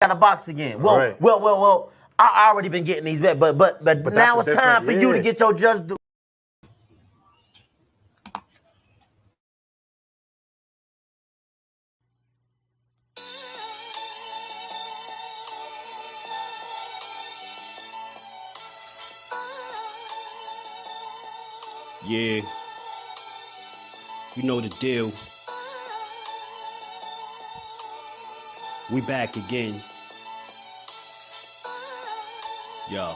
Gotta box again. Well. I already been getting these bets, but now it's time for you to get your just do. Yeah, you know the deal. We back again. Yo.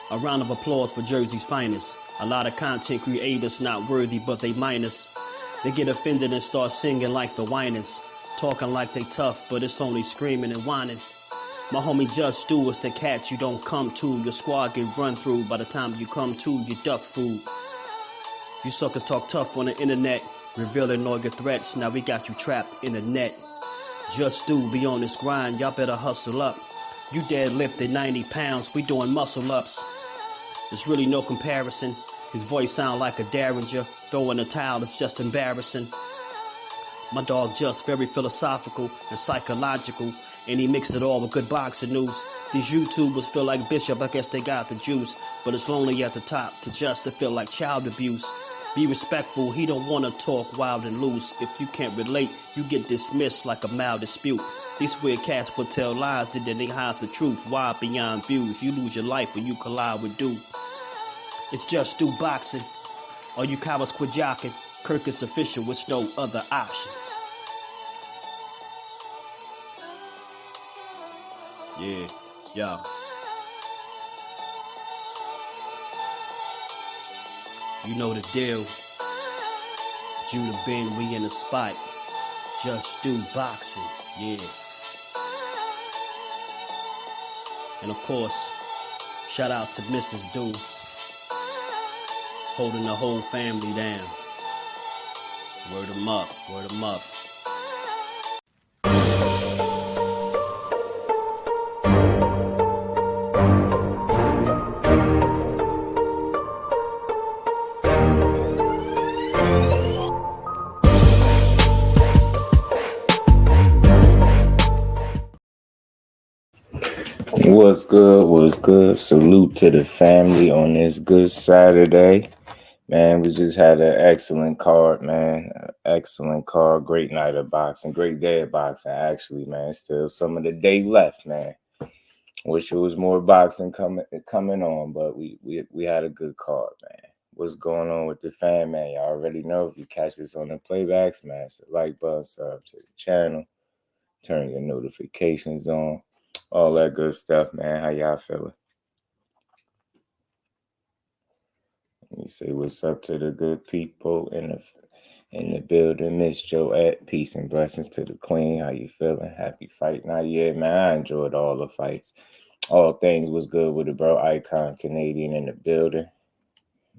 A round of applause for Jersey's finest. A lot of content creators not worthy, but they minus. They get offended and start singing like the whiners. Talking like they tough, but it's only screaming and whining. My homie JusDueBoxing is the cat you don't come to. Your squad get run through. By the time you come to, you duck food. You suckers talk tough on the internet, revealing all your threats. Now we got you trapped in the net. JusDueBoxing be on this grind, y'all better hustle up. You deadlifted 90 pounds, we doing muscle ups. There's really no comparison. His voice sound like a derringer. Throwing a towel, it's just embarrassing. My dog Just very philosophical and psychological, and he mixed it all with good boxing news. These YouTubers feel like Bishop, I guess they got the juice, but it's lonely at the top to Just to feel like child abuse. Be respectful, he don't wanna talk wild and loose. If you can't relate, you get dismissed like a mild dispute. These weird cats would tell lies, then they hide the truth. Why beyond views? You lose your life when you collide with dude. It's JusDueBoxing. All you cowards quit jocking. Kirk is official with no other options. Yeah, yo. You know the deal. Judah Ben, we in the spot. JusDueBoxing, yeah. And of course, shout out to Mrs. Do, holding the whole family down. Word 'em up, word 'em up. What's good? What's good? Salute to the family on this good Saturday. Man, we just had an excellent card, man. Excellent card. Great night of boxing. Great day of boxing, actually, man. Still some of the day left, man. Wish it was more boxing coming on, but we had a good card, man. What's going on with the fan, man? Y'all already know. If you catch this on the playbacks, smash the like button, sub to the channel, turn your notifications on. All that good stuff, man. How y'all feeling? Let me say what's up to the good people in the building. Miss Joette, peace and blessings to the queen. How you feeling? Happy fight night. Yeah, man, I enjoyed all the fights. All things was good with it, bro. Icon Canadian in the building.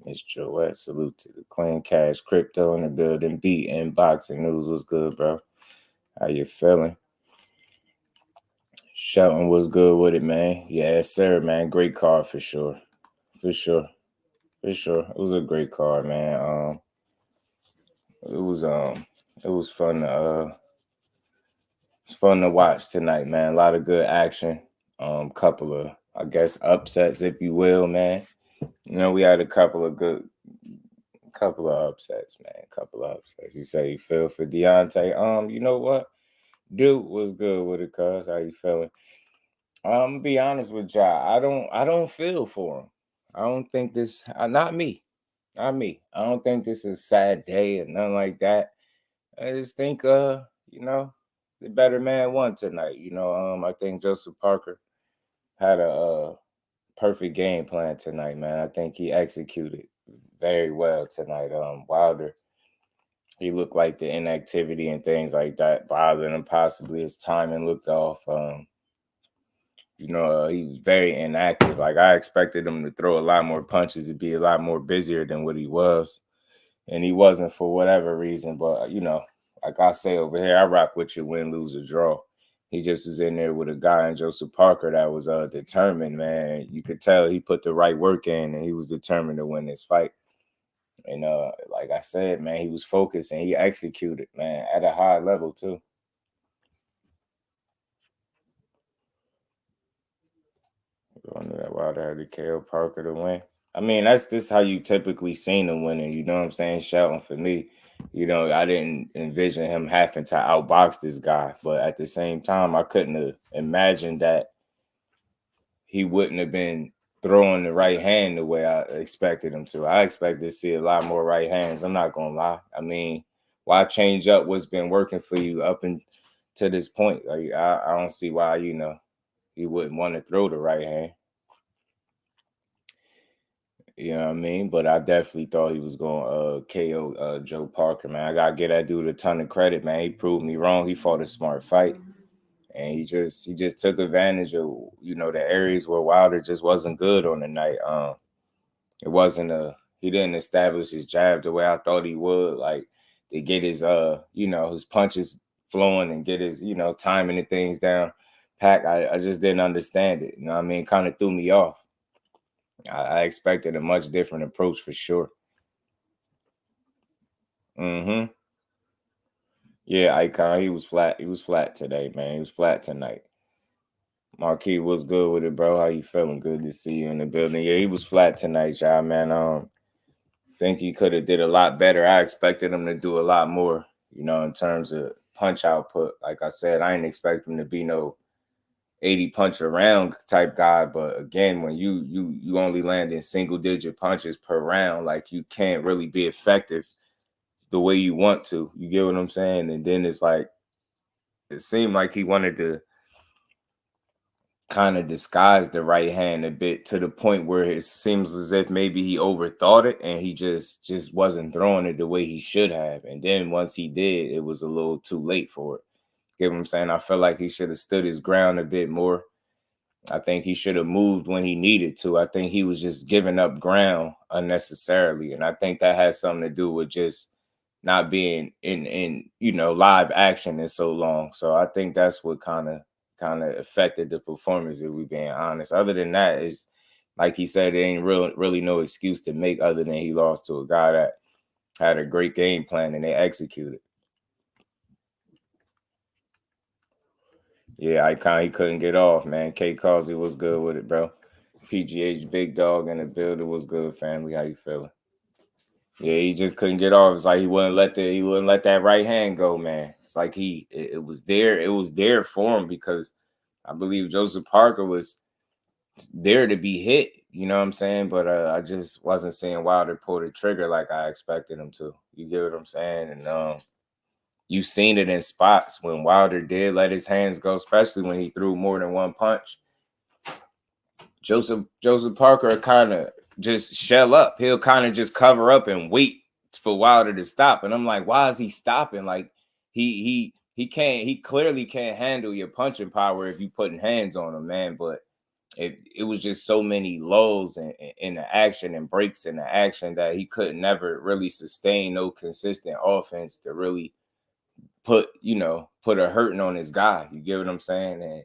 Miss Joette, salute to the queen. Cash Crypto in the building. Beating Boxing News was good, bro. How you feeling? Shelton was good with it, man. Yes, sir, man. Great card for sure. For sure. It was a great card, man. It was fun to watch tonight, man. A lot of good action. Couple of, I guess, upsets, if you will, man. You know, we had a couple of upsets, man. Couple of upsets. You say you feel for DEONTAY. You know what? Dude was good with it, cuz. How you feeling? I'm gonna be honest with y'all. I don't feel for him. I don't think this. Not me. I don't think this is a sad day or nothing like that. I just think, the better man won tonight. I think Joseph Parker had a perfect game plan tonight, man. I think he executed very well tonight. Wilder, he looked like the inactivity and things like that bothered him. Possibly his timing looked off. He was very inactive. Like, I expected him to throw a lot more punches, to be a lot more busier than what he was. And he wasn't for whatever reason. But, like I say over here, I rock with you, win, lose, or draw. He just is in there with a guy in Joseph Parker that was determined, man. You could tell he put the right work in, and he was determined to win this fight. And like I said, man, he was focused and he executed, man, at a high level too. I knew that Wilder had to KO Parker to win. I mean, that's just how you typically seen him winning. You know what I'm saying? Shouting for me. You know, I didn't envision him having to outbox this guy, but at the same time, I couldn't have imagined that he wouldn't have been throwing the right hand the way I expected him to. I expected to see a lot more right hands. I'm not gonna lie. I mean, why change up what's been working for you up and to this point? Like, I don't see why, you know, he wouldn't want to throw the right hand. You know what I mean? But I definitely thought he was going to KO Joe Parker, man. I got to give that dude a ton of credit, man. He proved me wrong. He fought a smart fight. And he just took advantage of, you know, the areas where Wilder just wasn't good on the night. It wasn't he didn't establish his jab the way I thought he would, like to get his you know, his punches flowing and get his, you know, timing and things down packed. I just didn't understand it. You know what I mean? Kind of threw me off. I expected a much different approach for sure. Mm-hmm. Yeah, Icon, he was flat. He was flat today, man. He was flat tonight. Marquis, was good with it, bro? How you feeling? Good to see you in the building. Yeah, he was flat tonight, y'all, man. Think he could have did a lot better. I expected him to do a lot more, you know, in terms of punch output. Like I said, I didn't expect him to be no 80 punch around type guy, but again, when you only land in single digit punches per round, like you can't really be effective the way you want to. You get what I'm saying? And then it's like it seemed like he wanted to kind of disguise the right hand a bit to the point where it seems as if maybe he overthought it and he just wasn't throwing it the way he should have. And then once he did, it was a little too late for it. Get what I'm saying? I feel like he should have stood his ground a bit more. I think he should have moved when he needed to. I think he was just giving up ground unnecessarily. And I think that has something to do with just not being in you know, live action in so long. So I think that's what kind of affected the performance, if we being honest. Other than that, it's like he said, there ain't really no excuse to make other than he lost to a guy that had a great game plan and they executed. Yeah, he couldn't get off, man. K Causey was good with it, bro. PGH Big Dog in the building was good, family. How you feeling? Yeah, he just couldn't get off. It's like he wouldn't let that right hand go, man. It's like it was there for him because I believe Joseph Parker was there to be hit. You know what I'm saying? But I just wasn't seeing Wilder pull the trigger like I expected him to. You get what I'm saying? And you've seen it in spots when Wilder did let his hands go, especially when he threw more than one punch. Joseph Parker kind of just shell up. He'll kind of just cover up and wait for Wilder to stop. And I'm like, why is he stopping? Like he clearly can't handle your punching power if you putting hands on him, man. But it was just so many lulls in the action and breaks in the action that he could never really sustain no consistent offense to really put a hurting on his guy. You get what I'm saying? And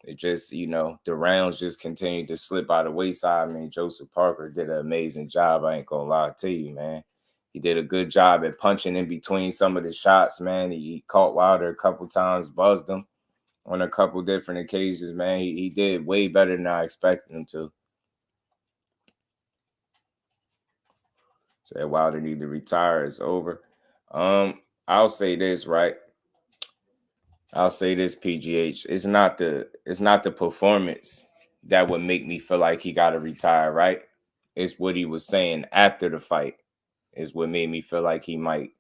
it just, you know, the rounds just continued to slip by the wayside. I mean, Joseph Parker did an amazing job. I ain't gonna lie to you, man. He did a good job at punching in between some of the shots, man. He caught Wilder a couple times, buzzed him on a couple different occasions, man. He did way better than I expected him to. Said Wilder need to retire. It's over. I'll say this, right? I'll say this, PGH. It's not the performance that would make me feel like he got to retire, right? It's what he was saying after the fight is what made me feel like he might,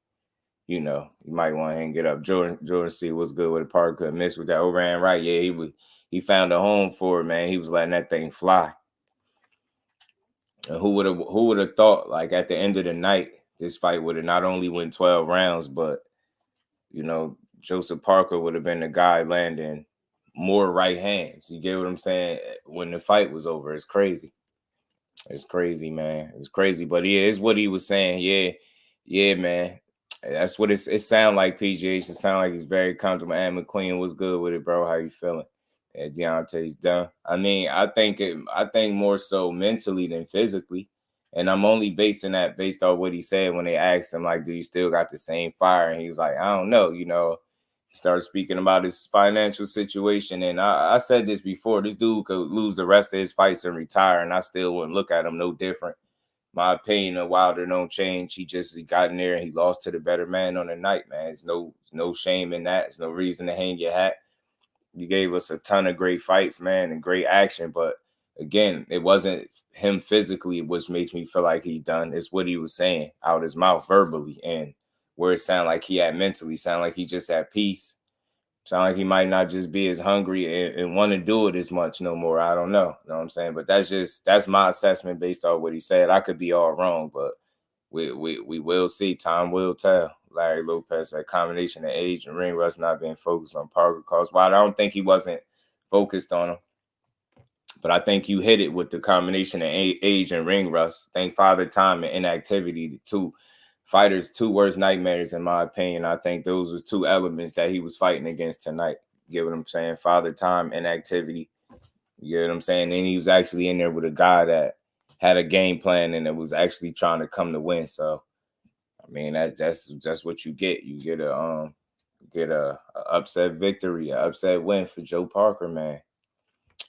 you know, he might want to hang it up. Jordan C was good with the Parker. Miss with that overhand right. Yeah, he found a home for it, man. He was letting that thing fly. And who would have thought, like, at the end of the night, this fight would have not only went 12 rounds, but, you know, Joseph Parker would have been the guy landing more right hands. You get what I'm saying? When the fight was over, it's crazy. It's crazy, man. It's crazy, but yeah, it's what he was saying. Yeah, man. That's what it sound like, PGH. It sound like he's very comfortable. And McQueen was good with it, bro. How you feeling? Yeah, Deontay's done. I mean, I think more so mentally than physically. And I'm only basing that based on what he said when they asked him, like, do you still got the same fire? And he was like, I don't know, you know. He started speaking about his financial situation. And I said this before, this dude could lose the rest of his fights and retire, and I still wouldn't look at him no different. My opinion of Wilder don't change. He got in there and he lost to the better man on the night, man. There's no shame in that. There's no reason to hang your hat. You gave us a ton of great fights, man, and great action. But again, it wasn't him physically, which makes me feel like he's done. It's what he was saying out his mouth verbally, and where it sounded like he had mentally, sound like he just had peace. Sound like he might not just be as hungry and want to do it as much no more. I don't know. You know what I'm saying? But that's my assessment based on what he said. I could be all wrong, but we will see. Time will tell. Larry Lopez, that combination of age and ring rust, not being focused on Parker caused Wilder. I don't think he wasn't focused on him, but I think you hit it with the combination of age and ring rust. I think Father Time and inactivity, the two fighters' two worst nightmares, in my opinion. I think those were two elements that he was fighting against tonight. You get what I'm saying? Father Time, inactivity. You get what I'm saying? And he was actually in there with a guy that had a game plan and it was actually trying to come to win. So, I mean, that's what you get. You get a upset victory, an upset win for Joe Parker, man.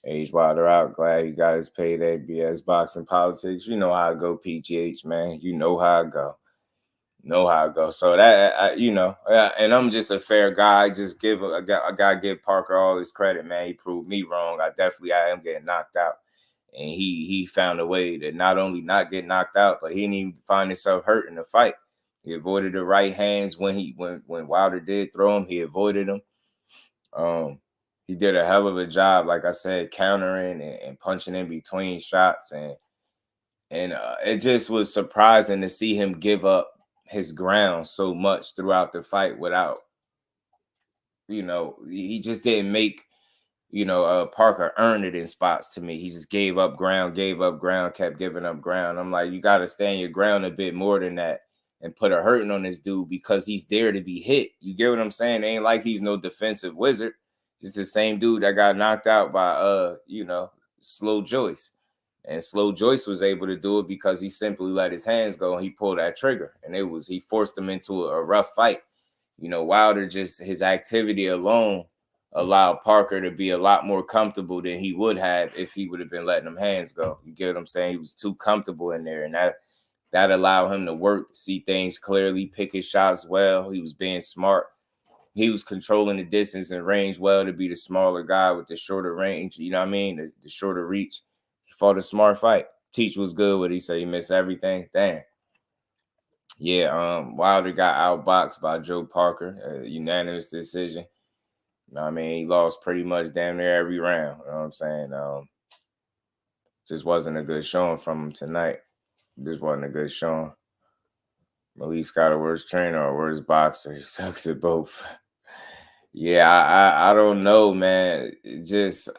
Age Wilder out. Glad he got his payday. BS boxing politics. You know how it go, PGH, man. You know how it go. So that, you know, and I'm just a fair guy. Just I gotta give Parker all his credit, man. He proved me wrong. I am getting knocked out. And he found a way to not only not get knocked out, but he didn't even find himself hurt in the fight. He avoided the right hands when Wilder did throw him. He avoided them. He did a hell of a job, like I said, countering and punching in between shots, and it just was surprising to see him give up his ground so much throughout the fight without, you know, he just didn't make, you know, Parker earn it in spots to me. He just gave up ground, kept giving up ground. I'm like, you got to stand your ground a bit more than that and put a hurting on this dude because he's there to be hit. You get what I'm saying? It ain't like he's no defensive wizard. It's the same dude that got knocked out by, you know, Slow Joyce. And Slow Joyce was able to do it because he simply let his hands go and he pulled that trigger. And he forced him into a rough fight. You know, Wilder, just his activity alone allowed Parker to be a lot more comfortable than he would have if he would have been letting them hands go. You get what I'm saying? He was too comfortable in there. And that allowed him to work, see things clearly, pick his shots well. He was being smart. He was controlling the distance and range well to be the smaller guy with the shorter range. You know what I mean? The shorter reach. He fought a smart fight. Teach was good with it. He said he missed everything. Damn. Yeah, Wilder got outboxed by Joe Parker, a unanimous decision. You know what I mean? He lost pretty much damn near every round. You know what I'm saying? Just wasn't a good showing from him tonight. Just wasn't a good showing. Malik got a worse trainer or worse boxer. He sucks at both. Yeah, I don't know, man.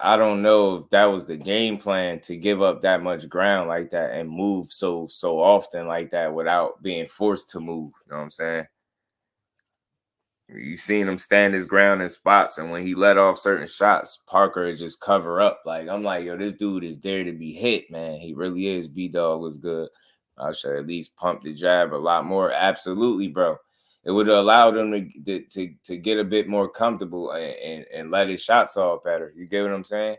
I don't know if that was the game plan to give up that much ground like that and move so often like that without being forced to move. You know what I'm saying? You seen him stand his ground in spots, and when he let off certain shots, Parker would just cover up. Like, I'm like, yo, this dude is there to be hit, man. He really is. B-Dog was good. I should at least pump the jab a lot more. Absolutely, bro. It would have allowed him to get a bit more comfortable and let his shots off better. You get what I'm saying?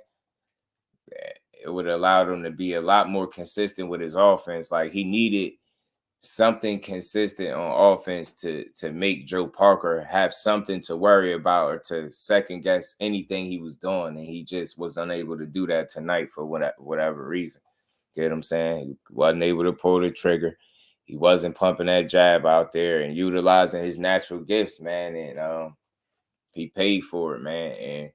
It would have allowed him to be a lot more consistent with his offense. Like, he needed something consistent on offense to make Joe Parker have something to worry about or to second guess anything he was doing. And he just was unable to do that tonight for whatever reason. Get what I'm saying? He wasn't able to pull the trigger. He wasn't pumping that jab out there and utilizing his natural gifts, man. And he paid for it, man. And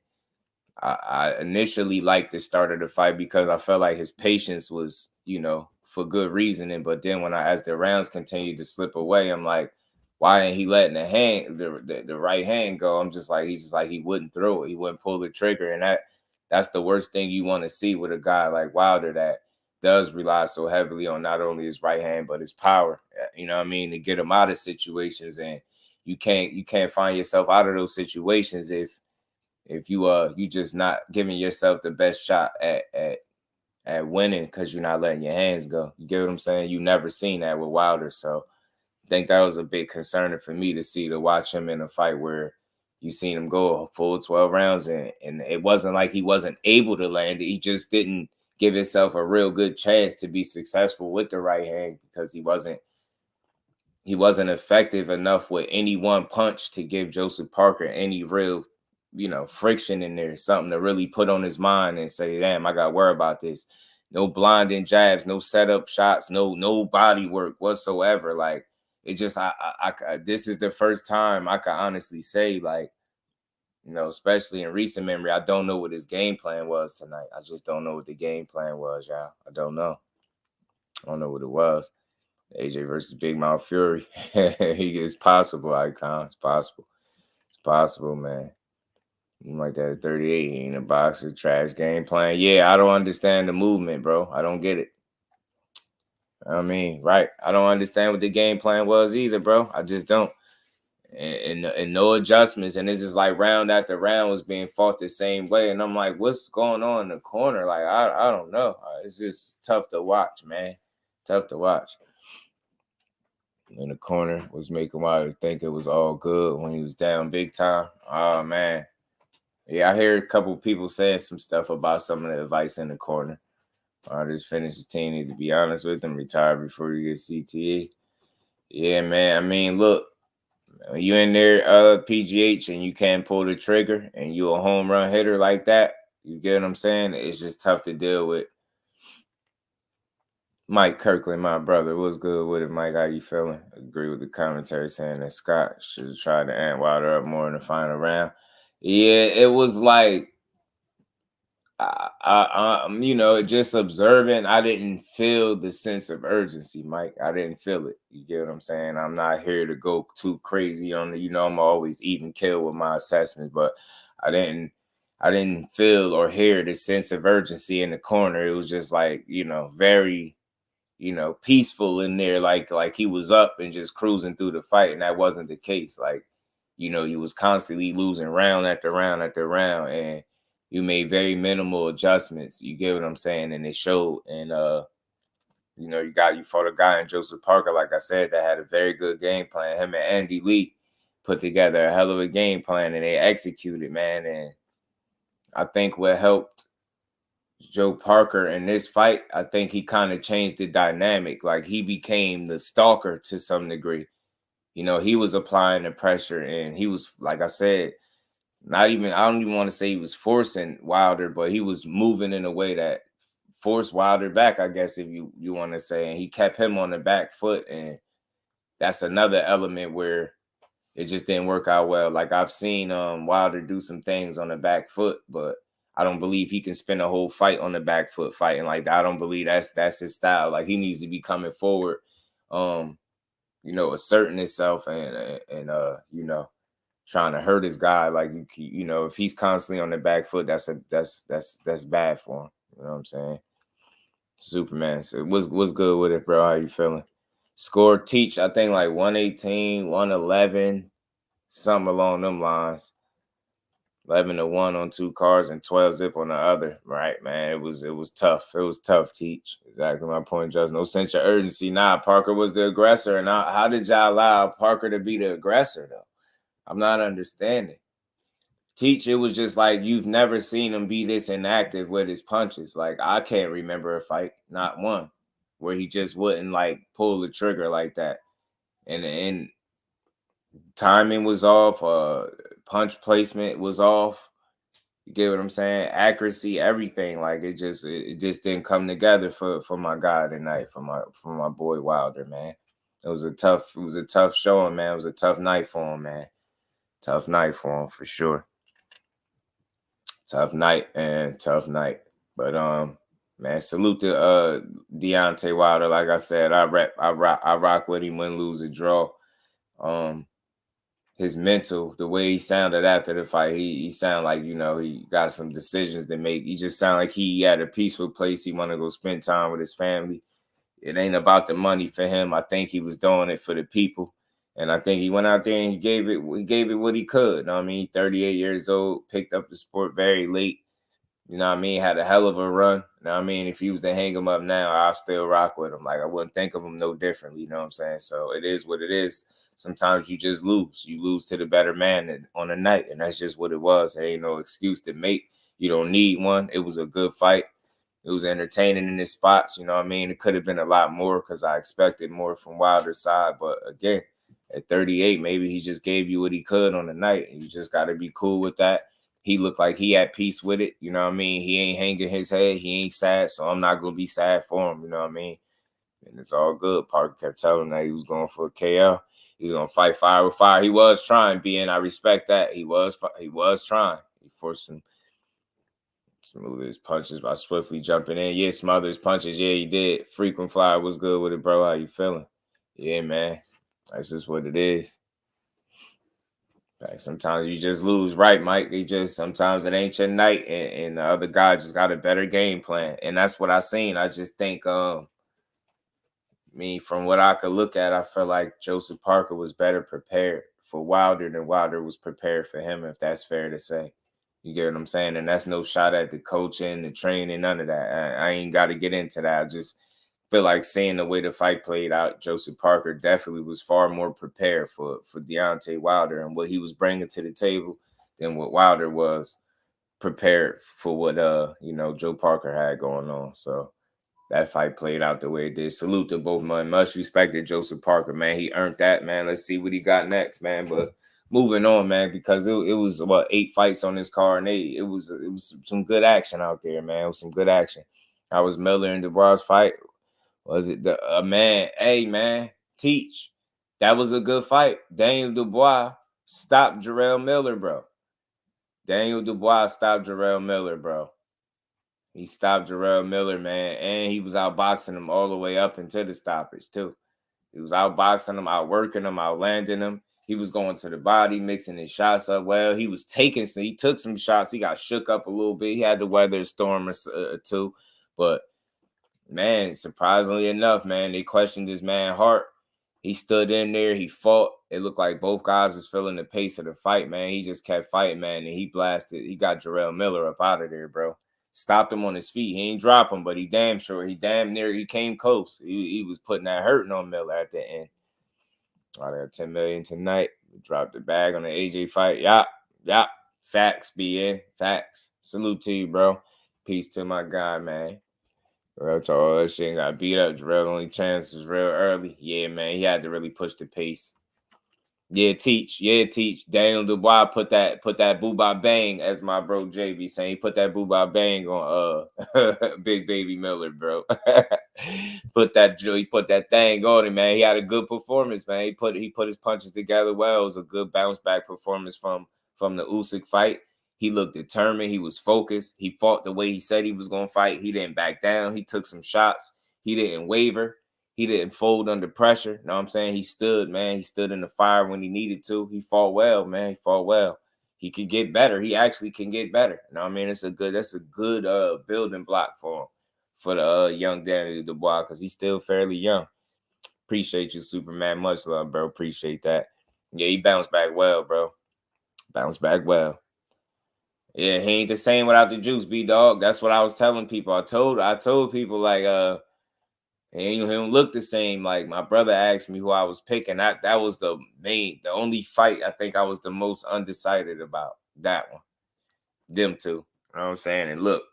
I initially liked the start of the fight because I felt like his patience was, you know, for good reasoning. But then as the rounds continued to slip away, I'm like, why ain't he letting the right hand go? I'm just like, he wouldn't throw it. He wouldn't pull the trigger. And that's the worst thing you want to see with a guy like Wilder that does rely so heavily on not only his right hand, but his power, you know what I mean, to get him out of situations. And you can't find yourself out of those situations if you just not giving yourself the best shot at at winning because you're not letting your hands go. You get what I'm saying? You never seen that with Wilder. So I think that was a big concern for me to watch him in a fight where you seen him go a full 12 rounds and it wasn't like he wasn't able to land it. He just didn't give himself a real good chance to be successful with the right hand because he wasn't effective enough with any one punch to give Joseph Parker any real, friction in there, something to really put on his mind and say, damn, I got to worry about this. No blinding jabs, no setup shots, no body work whatsoever. Like, it just, this is the first time I can honestly say, like, especially in recent memory, I don't know what his game plan was tonight. I just don't know what the game plan was, y'all. I don't know. I don't know what it was. AJ versus Big Mouth Fury. It's possible, Icon. It's possible. It's possible, man. You like that at 38. He ain't a boxer. Trash game plan. Yeah, I don't understand the movement, bro. I don't get it. I mean, right. I don't understand what the game plan was either, bro. I just don't. And no adjustments. And it's just like round after round was being fought the same way. And I'm like, what's going on in the corner? Like, I don't know. It's just tough to watch, man. Tough to watch. In the corner was making Wilder think it was all good when he was down big time. Oh, man. Yeah, I hear a couple people saying some stuff about some of the advice in the corner. Just finish his team. Need to be honest with him. Retire before you get CTE. Yeah, man. I mean, look. You in there, PGH, and you can't pull the trigger, and you a home run hitter like that. You get what I'm saying? It's just tough to deal with. Mike Kirkland, my brother, what's good with it, Mike? How you feeling? Agree with the commentary saying that Scott should have tried to amp Wilder up more in the final round. Yeah, it was like, just observing, I didn't feel the sense of urgency, Mike. I didn't feel it. You get what I'm saying? I'm not here to go too crazy on the, I'm always even kill with my assessments, but I didn't feel or hear the sense of urgency in the corner. It was just like, very, peaceful in there, like he was up and just cruising through the fight. And that wasn't the case. Like, he was constantly losing round after round after round. And you made very minimal adjustments. You get what I'm saying? And it showed. And, you fought a guy in Joseph Parker, like I said, that had a very good game plan. Him and Andy Lee put together a hell of a game plan and they executed, man. And I think what helped Joe Parker in this fight, I think he kind of changed the dynamic. Like, he became the stalker to some degree. He was applying the pressure and he was, like I said, I don't even want to say he was forcing Wilder, but he was moving in a way that forced Wilder back, I guess, if you want to say. And he kept him on the back foot. And that's another element where it just didn't work out well. Like, I've seen Wilder do some things on the back foot, but I don't believe he can spend a whole fight on the back foot fighting like that. I don't believe that's his style. Like, he needs to be coming forward, asserting himself and trying to hurt his guy. Like, if he's constantly on the back foot, that's bad for him. You know what I'm saying? Superman. So what's good with it, bro? How you feeling? Score Teach, I think like 118, 111, something along them lines. 11-1 on 2 cards and 12 zip on the other. Right, man. It was tough. It was tough, Teach. Exactly my point, just no sense of urgency. Nah, Parker was the aggressor. And how did y'all allow Parker to be the aggressor, though? I'm not understanding. Teach, it was just like you've never seen him be this inactive with his punches. Like, I can't remember a fight, not one, where he just wouldn't like pull the trigger like that. And timing was off, punch placement was off. You get what I'm saying? Accuracy, everything. Like, it just didn't come together for my guy tonight, for my boy Wilder, man. It was a tough showing, man. It was a tough night for him, man. Tough night for him for sure. Tough night. But man, salute to Deontay Wilder. Like I said, I rock with him, win, lose, or draw. His mental, the way he sounded after the fight, he sounded like, he got some decisions to make. He just sounded like he had a peaceful place. He wanted to go spend time with his family. It ain't about the money for him. I think he was doing it for the people. And I think he went out there and he gave it what he could. You know what I mean? 38 years old, picked up the sport very late. You know what I mean? Had a hell of a run. You know what I mean? If he was to hang him up now, I'll still rock with him. Like, I wouldn't think of him no differently. You know what I'm saying? So it is what it is. Sometimes you just lose. You lose to the better man on the night, and that's just what it was. There ain't no excuse to make. You don't need one. It was a good fight. It was entertaining in his spots. You know what I mean? It could have been a lot more because I expected more from Wilder's side. But again, at 38, maybe he just gave you what he could on the night. And you just got to be cool with that. He looked like he had peace with it. You know what I mean? He ain't hanging his head. He ain't sad. So I'm not going to be sad for him. You know what I mean? And it's all good. Parker kept telling him that he was going for a KO. He was going to fight fire with fire. He was trying, BN. I respect that. He was trying. He forced him. Smooth his punches by swiftly jumping in. Yeah, smother his punches. Yeah, he did. Frequent flyer was good with it, bro. How you feeling? Yeah, man. That's just what it is. Like, sometimes you just lose, right, Mike? Sometimes it ain't your night, and the other guy just got a better game plan. And that's what I seen. I just think, from what I could look at, I feel like Joseph Parker was better prepared for Wilder than Wilder was prepared for him, if that's fair to say. You get what I'm saying? And that's no shot at the coaching, the training, none of that. I ain't got to get into that. I just feel like seeing the way the fight played out, Joseph Parker definitely was far more prepared for Deontay Wilder and what he was bringing to the table than what Wilder was prepared for what, Joe Parker had going on. So that fight played out the way it did. Salute to both men. Much respect to Joseph Parker, man. He earned that, man. Let's see what he got next, man. But moving on, man, because it was 8 fights on this card, and it was some good action out there, man. It was some good action. I was Miller and Dubois fight. Was it the man? Hey, man, teach. That was a good fight. Daniel Dubois stopped Jarrell Miller, bro. Daniel Dubois stopped Jarrell Miller, bro. He stopped Jarrell Miller, man, and he was outboxing him all the way up into the stoppage, too. He was outboxing him, outworking him, outlanding him. He was going to the body, mixing his shots up well. He took some shots. He got shook up a little bit. He had to weather a storm or two. But, man, surprisingly enough, man, they questioned his man heart. He stood in there. He fought. It looked like both guys was feeling the pace of the fight, man. He just kept fighting, man, and he blasted. He got Jarrell Miller up out of there, bro. Stopped him on his feet. He ain't drop him, but he damn near, he came close. He was putting that hurting on Miller at the end. I got $10 million tonight. We dropped the bag on the AJ fight. Yep. Facts, BN. Facts. Salute to you, bro. Peace to my guy, man. Real talk, all that shit got beat up. Jarrell only chance was real early. Yeah, man. He had to really push the pace. Yeah, teach. Daniel Dubois put that boo-ba bang, as my bro Jay be saying. He put that boo-ba bang on Big Baby Miller, bro. He put that thing on him, man. He had a good performance, man. He put his punches together well. It was a good bounce back performance from the Usyk fight. He looked determined. He was focused. He fought the way he said he was going to fight. He didn't back down. He took some shots. He didn't waver. He didn't fold under pressure. You know what I'm saying? He stood, man. He stood in the fire when he needed to. He fought well, man. He fought well. He could get better. He actually can get better. You know what I mean? That's a good building block for him, for the young Daniel Dubois, because he's still fairly young. Appreciate you, Superman. Much love, bro. Appreciate that. Yeah, he bounced back well, bro. Bounced back well. Yeah, he ain't the same without the juice, B-Dog. That's what I was telling people. I told people, like, and he don't look the same. Like, my brother asked me who I was picking. That was the only fight I think I was the most undecided about. That one. Them two. You know what I'm saying? And look,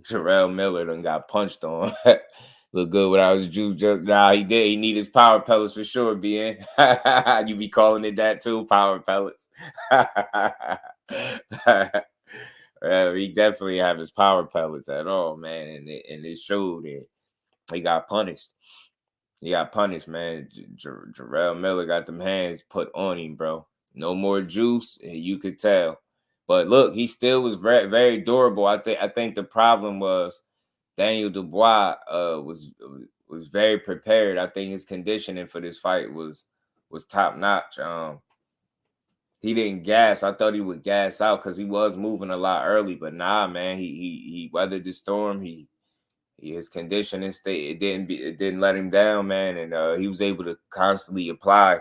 Jarrell Miller done got punched on. Look good without his juice. He did. He need his power pellets for sure, BN. You be calling it that too? Power pellets. He definitely have his power pellets at all, man. And it showed it. He got punished. Man. Jarrell Miller got them hands put on him, bro. No more juice, you could tell. But look, he still was very, very durable. I think the problem was Daniel Dubois was very prepared. I think his conditioning for this fight was top notch. He didn't gas. I thought he would gas out because he was moving a lot early, but nah, man. He weathered the storm. His conditioning state, it didn't let him down, man, and he was able to constantly apply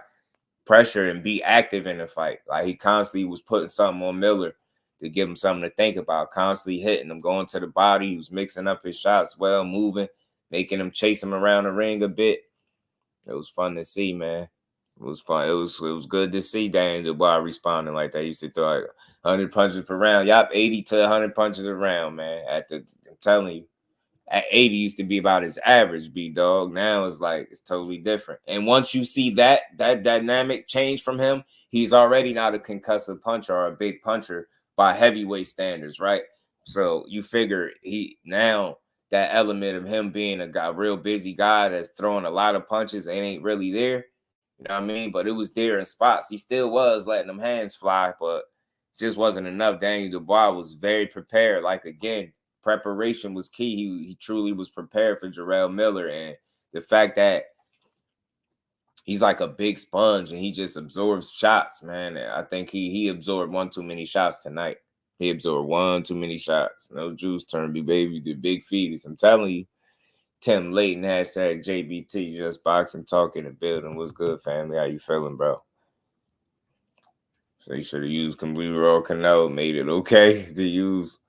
pressure and be active in the fight. Like, he constantly was putting something on Miller to give him something to think about, constantly hitting him, going to the body. He was mixing up his shots well, moving, making him chase him around the ring a bit. It was fun to see, man. It was fun. It was good to see Daniel Dubois responding like that. He used to throw like 100 punches per round. Yup, 80 to 100 punches a round, man. I'm telling you, at 80 used to be about his average, B-Dog. Now it's like it's totally different. And once you see that dynamic change from him, he's already not a concussive puncher or a big puncher by heavyweight standards, right? So you figure now that element of him being a real busy guy that's throwing a lot of punches and ain't really there. You know what I mean? But it was there in spots. He still was letting them hands fly, but it just wasn't enough. Daniel Dubois was very prepared. Like, again, preparation was key. He truly was prepared for Jarrell Miller. And the fact that he's like a big sponge and he just absorbs shots, man. I think he absorbed one too many shots tonight. He absorbed one too many shots. No juice turn me, baby. The big fetus. I'm telling you. Tim Layton, hashtag JBT, Just Boxing, Talk in the building. What's good, family? How you feeling, bro? So you should have used complete raw Cano. Made it okay to use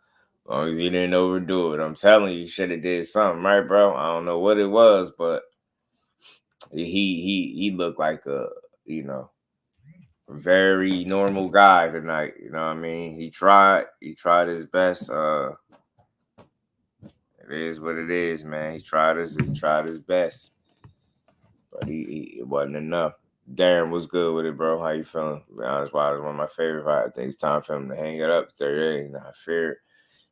as long as he didn't overdo it. I'm telling you, should have did something, right, bro? I don't know what it was, but he looked like a, very normal guy tonight. You know what I mean? He tried his best. It is what it is, man. He tried his best, but it wasn't enough. Darren, what's good with it, bro? How you feeling? To be honest, why it's one of my favorite fights. I think it's time for him to hang it up. 38, not fair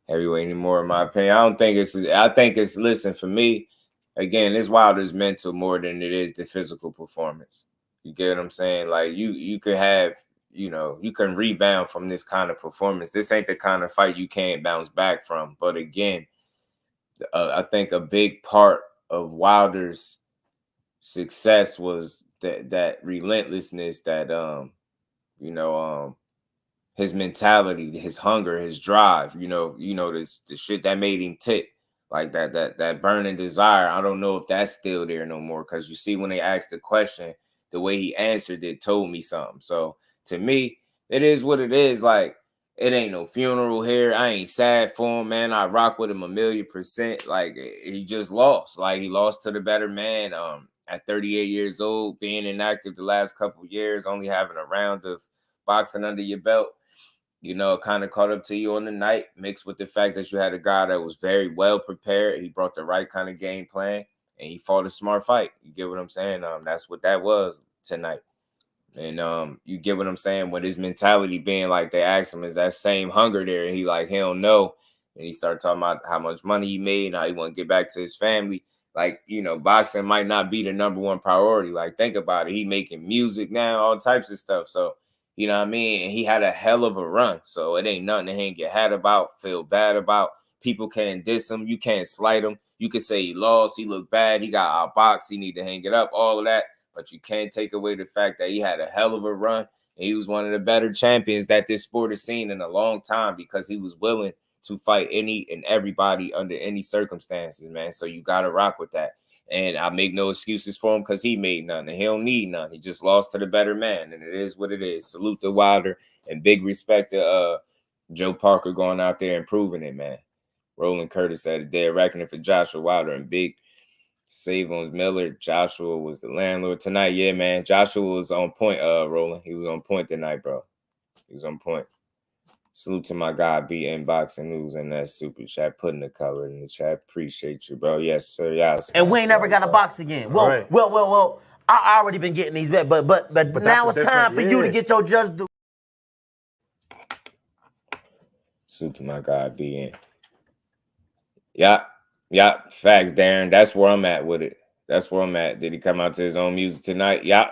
heavyweight anymore, in my opinion. I think it's listen, for me, again, this Wilder's mental more than it is the physical performance. You get what I'm saying? Like you could have, you can rebound from this kind of performance. This ain't the kind of fight you can't bounce back from. But again, I think a big part of Wilder's success was that relentlessness, that his mentality, his hunger, his drive. This the shit that made him tick, like that burning desire. I don't know if that's still there no more, because you see when they asked the question, the way he answered it told me something. So to me, it is what it is. Like, it ain't no funeral here. I ain't sad for him, man. I rock with him 1,000,000%. Like, he just lost. Like, he lost to the better man. At 38 years old, being inactive the last couple of years, only having a round of boxing under your belt, kind of caught up to you on the night, mixed with the fact that you had a guy that was very well prepared. He brought the right kind of game plan, and he fought a smart fight. You get what I'm saying? That's what that was tonight. And you get what I'm saying? With his mentality being like, they asked him, is that same hunger there? And he don't know. And he started talking about how much money he made and how he want to get back to his family. Like, boxing might not be the number one priority. Like, think about it. He making music now, all types of stuff. So, you know what I mean? And he had a hell of a run. So it ain't nothing to hang your hat about, feel bad about. People can't diss him. You can't slight him. You could say he lost, he looked bad, he got outboxed, he need to hang it up, all of that. But you can't take away the fact that he had a hell of a run. And he was one of the better champions that this sport has seen in a long time, because he was willing to fight any and everybody under any circumstances, man. So you got to rock with that. And I make no excuses for him, because he made none. And he don't need none. He just lost to the better man. And it is what it is. Salute to Wilder, and big respect to Joe Parker going out there and proving it, man. Roland Curtis had a dead reckoning for Joshua Wilder, and big save on Miller. Joshua was the landlord tonight. Yeah, man. Joshua was on point, Roland. He was on point tonight, bro. He was on point. Salute to my guy, BN Boxing News, and that super chat, putting the color in the chat. Appreciate you, bro. Yes, sir. Yes. And we ain't never got to box again. Well, right. well. I already been getting these bets, but now it's time for you to get your just do. Salute to my guy, BN. Yeah, facts, Darren. That's where I'm at with it. That's where I'm at. Did he come out to his own music tonight? Yeah,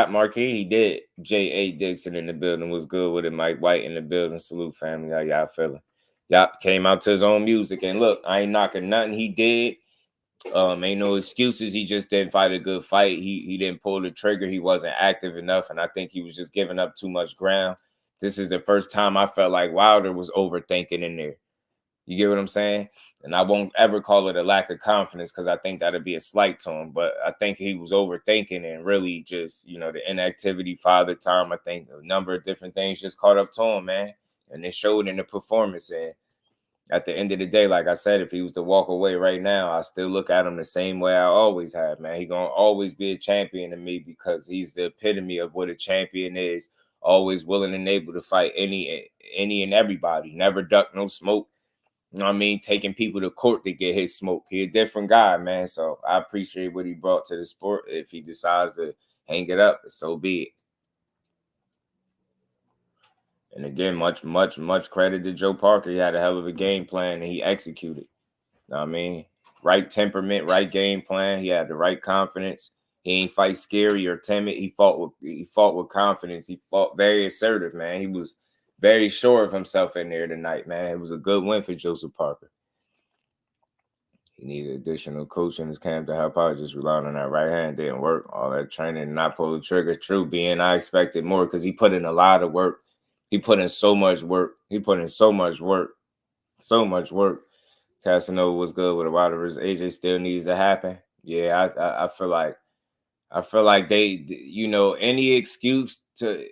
Marquis, he did. J.A. Dixon in the building was good with it. Mike White in the building. Salute, family. How y'all feeling? Came out to his own music. And look, I ain't knocking nothing he did. Ain't no excuses. He just didn't fight a good fight. He didn't pull the trigger. He wasn't active enough, and I think he was just giving up too much ground. This is the first time I felt like Wilder was overthinking in there. You get what I'm saying? And I won't ever call it a lack of confidence, because I think that'd be a slight to him. But I think he was overthinking, and really just, the inactivity, father time. I think a number of different things just caught up to him, man. And it showed in the performance. And at the end of the day, like I said, if he was to walk away right now, I still look at him the same way I always have, man. He gonna always be a champion to me because he's the epitome of what a champion is. Always willing and able to fight any and everybody. Never duck no smoke. You know what I mean? Taking people to court to get his smoke. He a different guy, man. So I appreciate what he brought to the sport. If he decides to hang it up, so be it. And again, much credit to Joe Parker. He had a hell of a game plan and he executed. You know what I mean? Right temperament, right game plan. He had the right confidence. He ain't fight scary or timid. He fought with confidence. He fought very assertive, man. He was very sure of himself in there tonight, man. It was a good win for Joseph Parker. He needed additional coaching in his camp to help out. Just relying on that right hand didn't work. All that training and not pull the trigger. True, I expected more because he put in a lot of work. He put in so much work. So much work. Casanova was good with a lot of his. AJ still needs to happen. Yeah, I feel like they, any excuse to,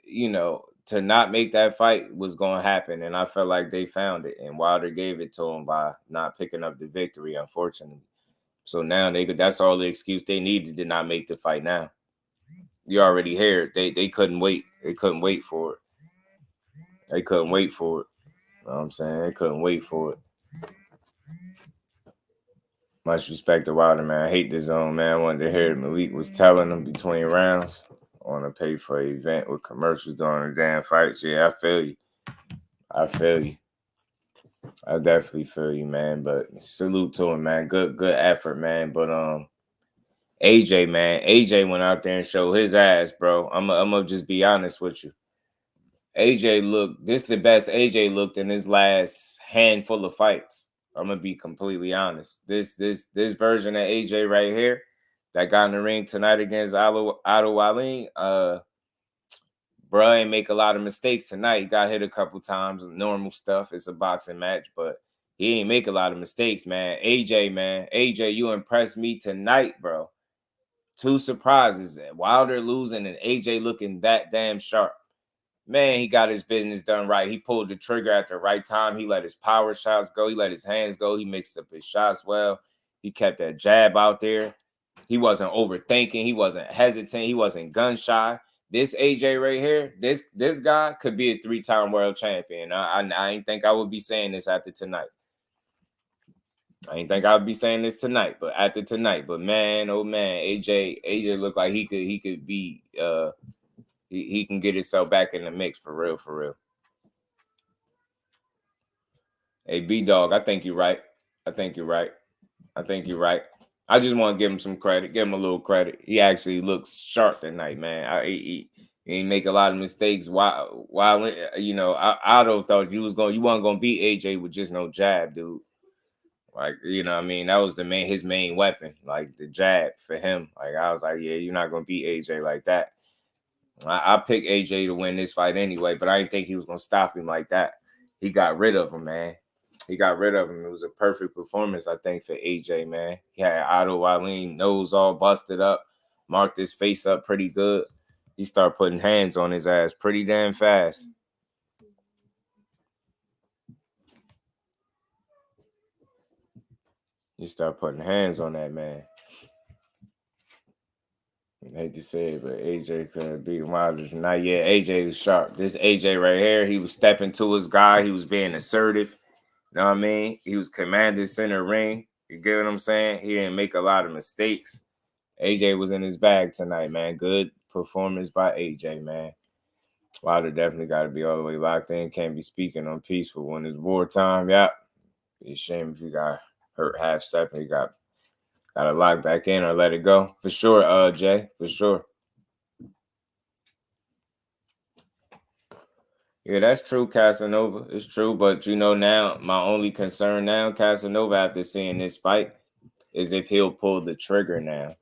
to not make that fight was going to happen. And I felt like they found it. And Wilder gave it to him by not picking up the victory, unfortunately. So now that's all the excuse they needed to not make the fight now. You already heard they couldn't wait. They couldn't wait for it. You know what I'm saying? They couldn't wait for it. Much respect to Wilder, man. I hate the zone, man. I wanted to hear Malik was telling them between rounds. I want to pay for an event with commercials during the damn fights. Yeah, I feel you. I definitely feel you, man. But salute to him, man. Good effort, man. But AJ went out there and showed his ass, bro. I'm gonna just be honest with you. This is the best AJ looked in his last handful of fights. I'm gonna be completely honest. This version of AJ right here that got in the ring tonight against Otto Wallin, bro, ain't make a lot of mistakes tonight. He got hit a couple times, normal stuff. It's a boxing match, but he ain't make a lot of mistakes, man. AJ, you impressed me tonight, bro. 2 surprises. Wilder losing and AJ looking that damn sharp. Man, he got his business done right. He pulled the trigger at the right time. He let his power shots go. He let his hands go. He mixed up his shots well. He kept that jab out there. He wasn't overthinking. He wasn't hesitant. He wasn't gun shy. This AJ right here, this guy could be a 3-time world champion. I ain't think I would be saying this after tonight. I ain't think I would be saying this tonight, but after tonight. But man, oh man, AJ looked like he could be he can get himself back in the mix for real. Hey, B-Dog, I think you're right. I just want to give him some credit. Give him a little credit. He actually looks sharp tonight, man. He didn't make a lot of mistakes. While Otto thought you wasn't gonna beat AJ with just no jab, dude. Like, you know what I mean? That was his main weapon, like the jab for him. Like, I was like, yeah, you're not gonna beat AJ like that. I picked AJ to win this fight anyway, but I didn't think he was going to stop him like that. He got rid of him, man. It was a perfect performance, I think, for AJ, man. He had Otto Wallin nose all busted up, marked his face up pretty good. He started putting hands on his ass pretty damn fast. You start putting hands on that man. I hate to say it, but AJ couldn't beat Wilder tonight. Yeah, AJ was sharp. This AJ right here, he was stepping to his guy. He was being assertive. You know what I mean? He was commanding center ring. You get what I'm saying? He didn't make a lot of mistakes. AJ was in his bag tonight, man. Good performance by AJ, man. Wilder definitely got to be all the way locked in. Can't be speaking on peaceful when it's wartime. Yep. Be a shame if you got hurt half second. You got to lock back in or let it go. For sure, Jay. For sure. Yeah, that's true, Casanova. It's true. But, now, my only concern now, Casanova, after seeing this fight, is if he'll pull the trigger now.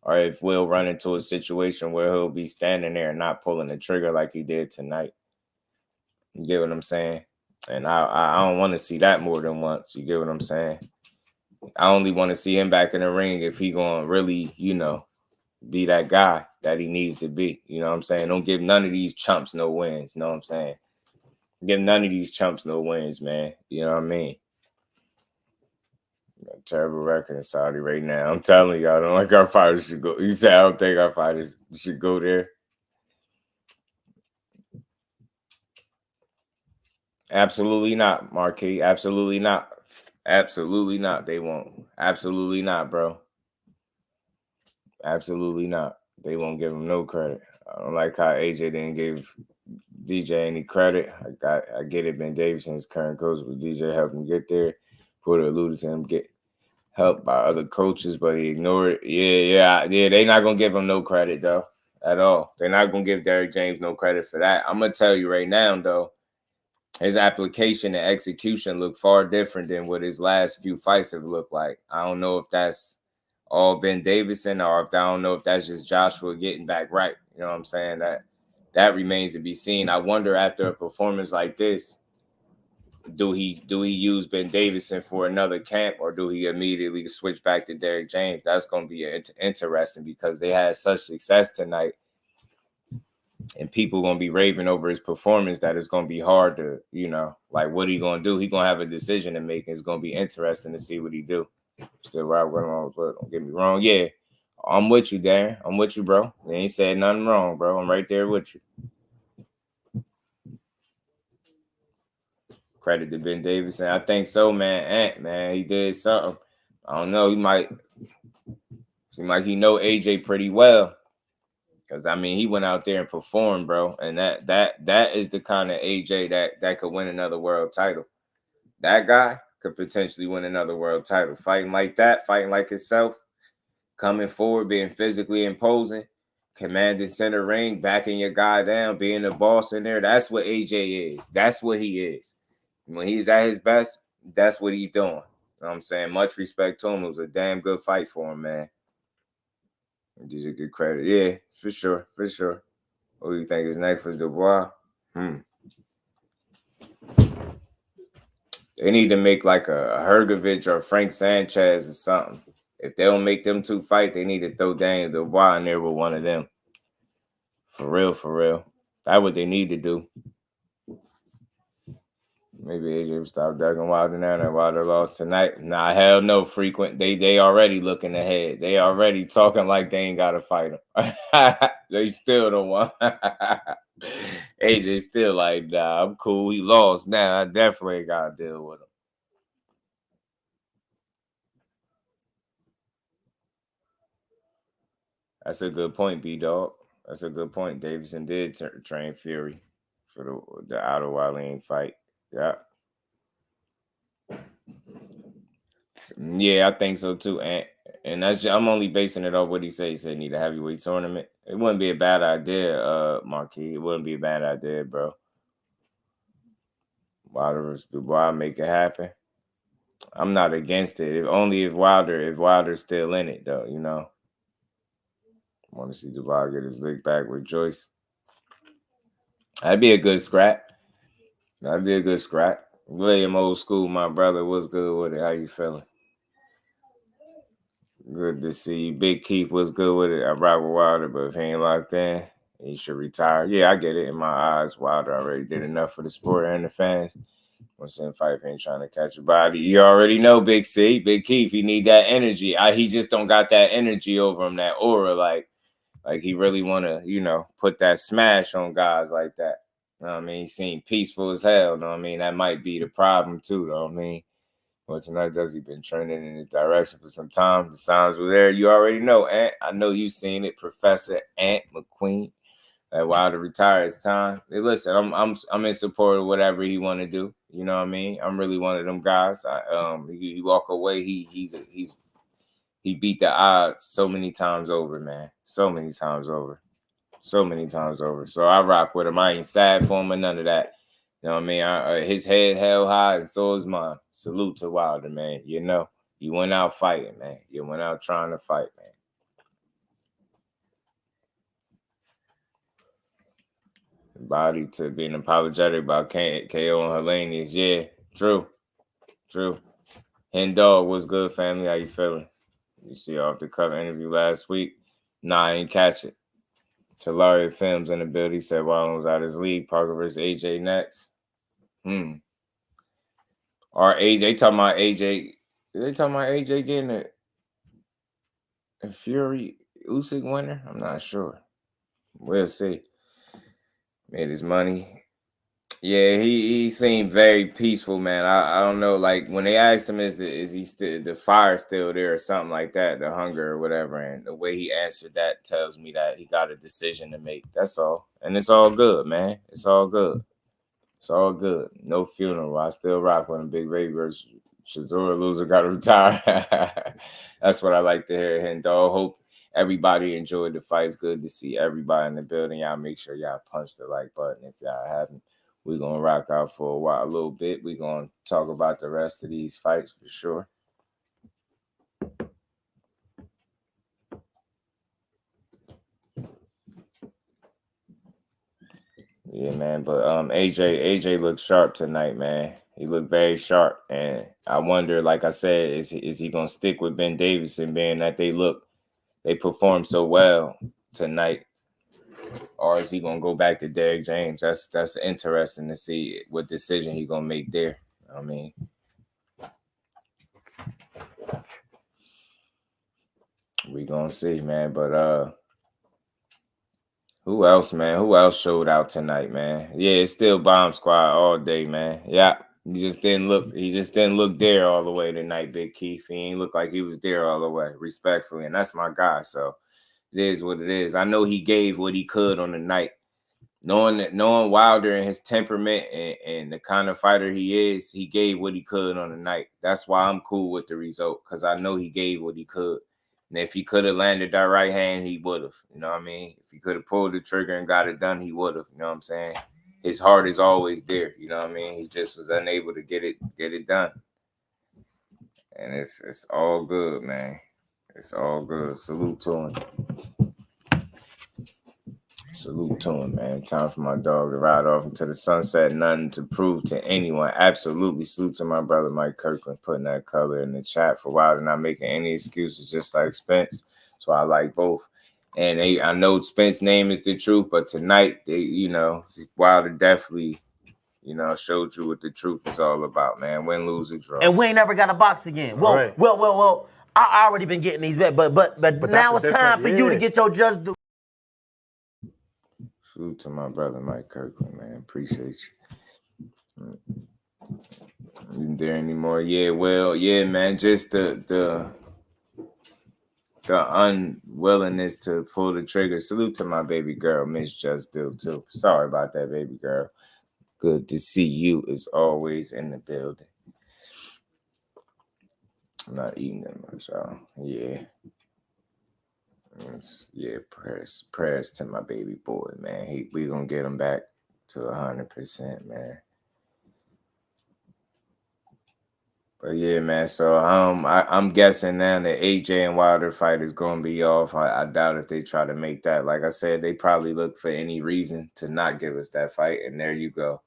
Or if we'll run into a situation where he'll be standing there and not pulling the trigger like he did tonight. You get what I'm saying? And I don't want to see that more than once. You get what I'm saying? I only want to see him back in the ring if he going to really, be that guy that he needs to be. You know what I'm saying? Don't give none of these chumps no wins. You know what I'm saying? Give none of these chumps no wins, man. You know what I mean? Terrible record in Saudi right now. I'm telling you, I don't like our fighters should go. You said I don't think our fighters should go there. Absolutely not, Marquis. Absolutely not. Absolutely not. They won't. Absolutely not, bro. Absolutely not. They won't give him no credit. I don't like how AJ didn't give DJ any credit. I get it. Ben Davidson's current coach, but DJ helped him get there. Porter alluded to him get helped by other coaches, but he ignored it. Yeah. They're not gonna give him no credit though, at all. They're not gonna give Derrick James no credit for that. I'm gonna tell you right now, though, his application and execution look far different than what his last few fights have looked like. I don't know if that's all Ben Davison or if I don't know if that's just Joshua getting back right. You know what I'm saying? That remains to be seen. I wonder after a performance like this, do he use Ben Davison for another camp, or do he immediately switch back to Derrick James? That's going to be interesting because they had such success tonight, and people going to be raving over his performance that it's going to be hard to, like, what he going to do? He going to have a decision to make, and it's going to be interesting to see what he do. Still right with him, but don't get me wrong. Yeah, I'm with you, Darren. I'm with you, bro. You ain't said nothing wrong, bro. I'm right there with you. Credit to Ben Davison. I think so, man. Man, he did something. I don't know. He might seem like he know AJ pretty well. Because, I mean, he went out there and performed, bro. And that is the kind of AJ that could win another world title. That guy could potentially win another world title. Fighting like that, fighting like himself, coming forward, being physically imposing, commanding center ring, backing your guy down, being the boss in there. That's what AJ is. That's what he is. When he's at his best, that's what he's doing. You know what I'm saying? Much respect to him. It was a damn good fight for him, man. Did you get credit? Yeah, for sure. For sure. Who do you think is next for Dubois? They need to make like a HRGOVIC or Frank Sanchez or something. If they don't make them two fight, they need to throw Daniel Dubois in there with one of them. For real, for real. That's what they need to do. Maybe AJ will stop ducking Wilder now that Wilder lost tonight. Nah, hell no, frequent. They already looking ahead. They already talking like they ain't got to fight him. They still don't want. AJ still like, nah, I'm cool. He lost now. I definitely got to deal with him. That's a good point, B-Dog. That's a good point. Davison did train Fury for the outer Wallin fight. Yeah. Yeah, I think so too. And that's just, I'm only basing it off what he said. He said need a heavyweight tournament. It wouldn't be a bad idea, Marquis. It wouldn't be a bad idea, bro. Wilder versus Dubois, make it happen. I'm not against it. If Wilder's still in it, though, I want to see Dubois get his lick back with Joyce. That'd be a good scrap. William Old School, my brother. What's good with it? How you feeling? Good to see you. Big Keith was good with it. I rock with Wilder, but if he ain't locked in, he should retire. Yeah, I get it. In my eyes, Wilder already did enough for the sport and the fans. Once in fight, ain't trying to catch a body. You already know, Big C, Big Keith. He need that energy. He just don't got that energy over him, that aura. Like he really want to, put that smash on guys like that. You know what I mean? He seemed peaceful as hell. You know what I mean? That might be the problem too. You know what I mean? But tonight, does he been trending in his direction for some time? The signs were there. You already know, Ant. I know you seen it, Professor Ant McQueen. That Wilder retire, it's time. Hey, listen, I'm in support of whatever he want to do. You know what I mean? I'm really one of them guys. He walk away. He beat the odds so many times over, man. So many times over. So I rock with him. I ain't sad for him or none of that. You know what I mean? His head held high, and so is mine. Salute to Wilder, man. You went out fighting, man. You went out trying to fight, man. Body to being apologetic about KO and Hellenius. Yeah, true. Hen Dog, what's good, family? How you feeling? You see off the cover interview last week? Nah, I ain't catch it. Talaria Films in the building. He said Wallin was out his league. Parker versus AJ next. Or they talking about AJ. They talking about AJ getting a Fury Usyk winner? I'm not sure. We'll see. Made his money. Yeah, he seemed very peaceful, man. I don't know, like when they asked him, is he still the fire still there or something like that, the hunger or whatever, and the way he answered that tells me that he got a decision to make. That's all, and it's all good, man. It's all good. It's all good. No funeral. I still rock when a Big Ray versus Shazora loser got to retire. That's what I like to hear. And dog, hope everybody enjoyed the fight. It's good to see everybody in the building. Y'all make sure y'all punch the like button if y'all haven't. We're going to rock out for a little bit. We're going to talk about the rest of these fights for sure. Yeah, man. But AJ looked sharp tonight, man. He looked very sharp. And I wonder, like I said, is he going to stick with Ben Davison, being that they performed so well tonight? Or is he going to go back to Derrick James? That's interesting to see what decision he going to make there. I mean, we going to see, man. But who else, man? Who else showed out tonight, man? Yeah, it's still Bomb Squad all day, man. Yeah, he just didn't look there all the way tonight, Big Keith. He ain't look like he was there all the way, respectfully. And that's my guy, so it is what it is. I know he gave what he could on the night. Knowing Wilder and his temperament and the kind of fighter he is, he gave what he could on the night. That's why I'm cool with the result, because I know he gave what he could. And if he could have landed that right hand, he would have. You know what I mean? If he could have pulled the trigger and got it done, he would have. You know what I'm saying? His heart is always there. You know what I mean? He just was unable to get it done. And it's all good, man. It's all good. Salute to him. Salute to him, man. Time for my dog to ride off into the sunset. Nothing to prove to anyone. Absolutely. Salute to my brother Mike Kirkland putting that color in the chat for Wilder not making any excuses, just like Spence. So I like both. And I know Spence's name is the truth, but tonight, Wilder definitely, showed you what the truth is all about, man. Win, lose, or draw. And we ain't never got a box again. Well, right. well. I already been getting these bets, but now it's time for you to get your just due. Salute to my brother Mike Kirkland, man. Appreciate you. Isn't there anymore? Yeah, well, yeah, man. Just the unwillingness to pull the trigger. Salute to my baby girl, Miss JusDueBoxing too. Sorry about that, baby girl. Good to see you as always in the building. I'm not eating that much, y'all. Yeah. Yeah, prayers to my baby boy, man. We gonna get him back to 100%, man. But yeah, man. So I'm guessing now that AJ and Wilder fight is gonna be off. I doubt if they try to make that. Like I said, they probably look for any reason to not give us that fight, and there you go.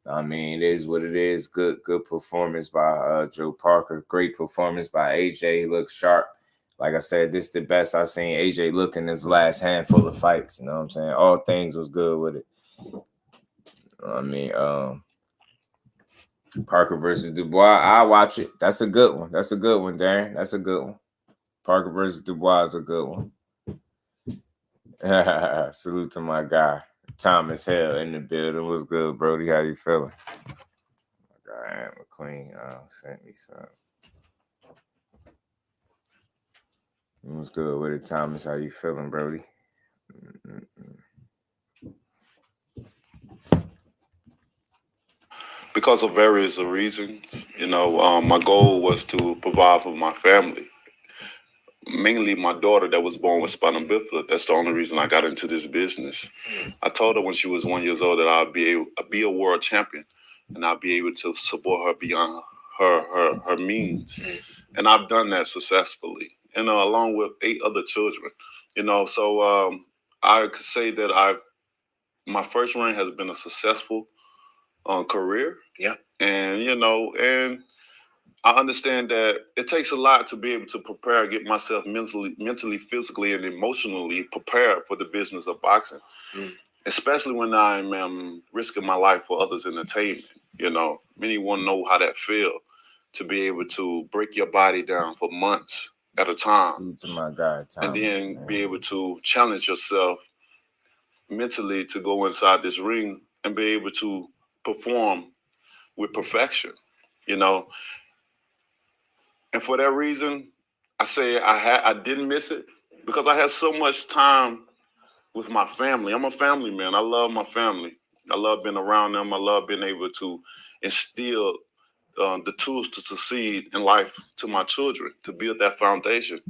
I mean, it is what it is. Good performance by Joe Parker. Great performance by AJ. He looks sharp. Like I said, this is the best I've seen AJ look in his last handful of fights. You know what I'm saying? All things was good with it. I mean, Parker versus Dubois, I'll watch it. That's a good one. That's a good one, Darren. That's a good one. Parker versus Dubois is a good one. Salute to my guy. Thomas Hill in the building. What's good, Brody? How you feeling? My guy, Ant McQueen sent me some. What's good with it, Thomas? How you feeling, Brody? Because of various reasons, my goal was to provide for my family. Mainly my daughter that was born with spinal bifida. That's the only reason I got into this business. I told her when she was 1 year old that I'd be a world champion, and I'd be able to support her beyond her means. And I've done that successfully, along with 8 other children. So I could say that my first reign has been a successful career. Yeah. And, and I understand that it takes a lot to be able to prepare, get myself mentally, physically, and emotionally prepared for the business of boxing, especially when I'm risking my life for others' entertainment. You know, many want to know how that feel to be able to break your body down for months at a time, to my guy, Thomas, and then man. be able to challenge yourself mentally to go inside this ring and be able to perform with perfection, you know. And for that reason, I say I didn't miss it because I had so much time with my family. I'm a family man. I love my family. I love being around them. I love being able to instill the tools to succeed in life to my children, to build that foundation,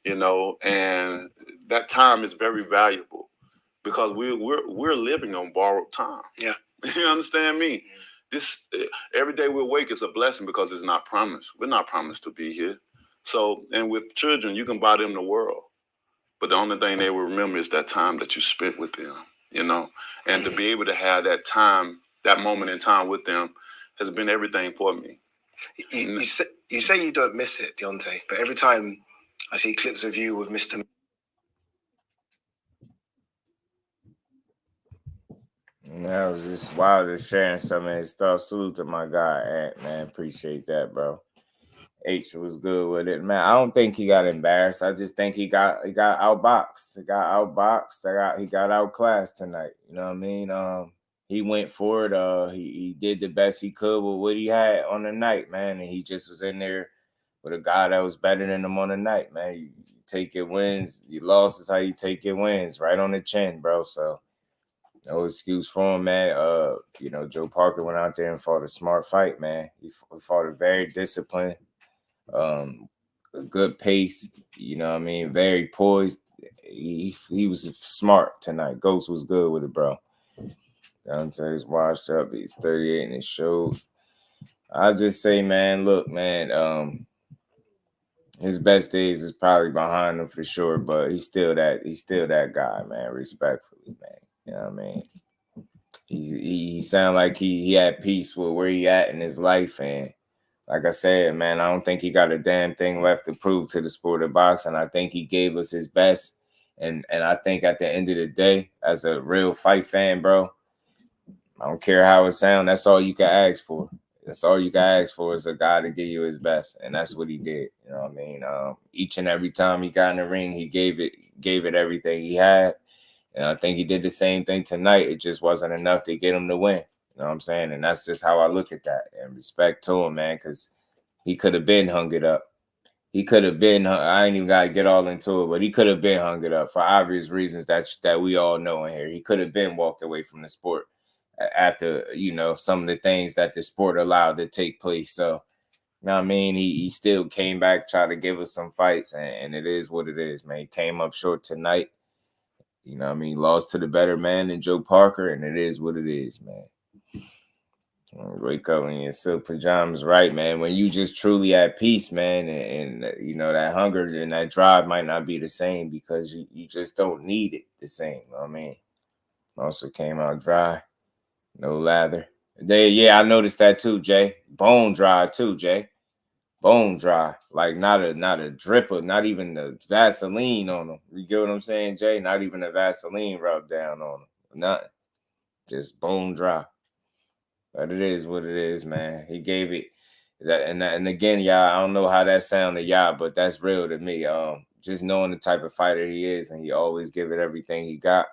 you know. And that time is very valuable because we're living on borrowed time. Yeah, you understand me? This every day we wake is a blessing because it's not promised. We're not promised to be here. So, and with children, you can buy them the world, but the only thing they will remember is that time that you spent with them, you know. And to be able to have that time, that moment in time with them, has been everything for me. You say you don't miss it, Deontay, but every time I see clips of you with Mr. That was just Wilder sharing some of his stuff. Salute to my guy, Ant, man. Appreciate that, bro. H was good with it, man. I don't think he got embarrassed. I just think he got outboxed. He got outclassed tonight. You know what I mean? He went for it. He did the best he could with what he had on the night, man. And he just was in there with a guy that was better than him on the night, man. You take your wins. Your losses how you take your wins, right on the chin, bro. So no excuse for him, man. You know, Joe Parker went out there and fought a smart fight, man. He fought a very disciplined, a good pace. You know what I mean? Very poised. He was smart tonight. Ghost was good with it, bro. Deontay's washed up. He's 38 and it showed. I just say, man, look, man, his best days is probably behind him for sure, but he's still that guy, man, respectfully, man. You know what I mean? He sound like he had peace with where he at in his life. And like I said, man, I don't think he got a damn thing left to prove to the sport of boxing. I think he gave us his best. And I think at the end of the day, as a real fight fan, bro, I don't care how it sounds. That's all you can ask for. That's all you can ask for is a guy to give you his best. And that's what he did. You know what I mean? Each and every time he got in the ring, he gave it everything he had. And I think he did the same thing tonight. It just wasn't enough to get him to win. You know what I'm saying? And that's just how I look at that. And respect to him, man, because he could have been hung it up. He could have been, I ain't even got to get all into it, but he could have been hung it up for obvious reasons that we all know in here. He could have been walked away from the sport after, you know, some of the things that the sport allowed to take place. So, you know what I mean? He still came back, tried to give us some fights, and it is what it is, man. He came up short tonight. You know what I mean? Lost to the better man than Joe Parker, and it is what it is, man. Wake up in your silk pajamas, right, man? When you just truly at peace, man, and you know, that hunger and that drive might not be the same because you just don't need it the same. You know what I mean? Also came out dry, no lather. I noticed that too, Jay. Bone dry too, Jay. Bone dry, like not a dripper, not even the Vaseline on them. You get what I'm saying, Jay? Not even a Vaseline rub down on them. Nothing. Just bone dry. But it is what it is, man. He gave it that, and again, y'all, I don't know how that sounded, y'all, but that's real to me. Just knowing the type of fighter he is, and he always give it everything he got.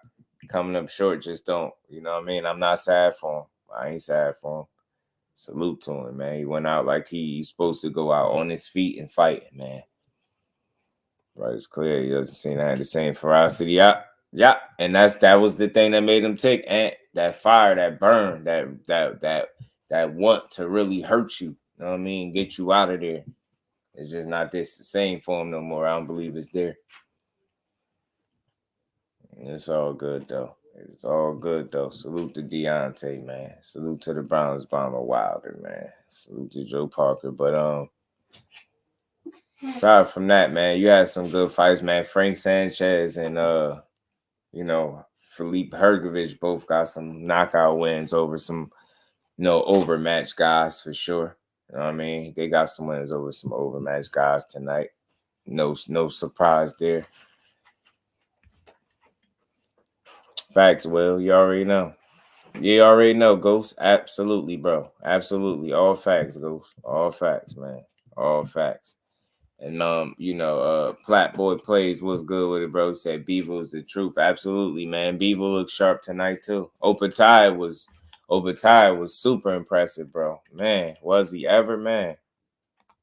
Coming up short, just don't. You know what I mean? I'm not sad for him. I ain't sad for him. Salute to him, man. He went out like he's supposed to go out on his feet and fight, man. Right, it's clear he doesn't seem to have the same ferocity. Yeah. And that was the thing that made him tick. And that fire, that burn, that want to really hurt you. You know what I mean? Get you out of there. It's just not the same for him no more. I don't believe it's there. It's all good though. It's all good though. Salute to Deontay, man. Salute to the Browns bomber Wilder, man. Salute to Joe Parker. But aside from that, man, you had some good fights, man. Frank Sanchez and you know, FELIP HRGOVIC both got some knockout wins over some, you know, overmatched guys for sure. You know what I mean? They got some wins over some overmatched guys tonight. No surprise there. Facts, Will. You already know. You already know, Ghost. Absolutely, bro. Absolutely. All facts, Ghost. All facts, man. All facts. And Plat Boy Plays was good with it, bro. He said BIVOL's the truth. Absolutely, man. BIVOL looked sharp tonight too. OTTO was super impressive, bro. Man, was he ever, man?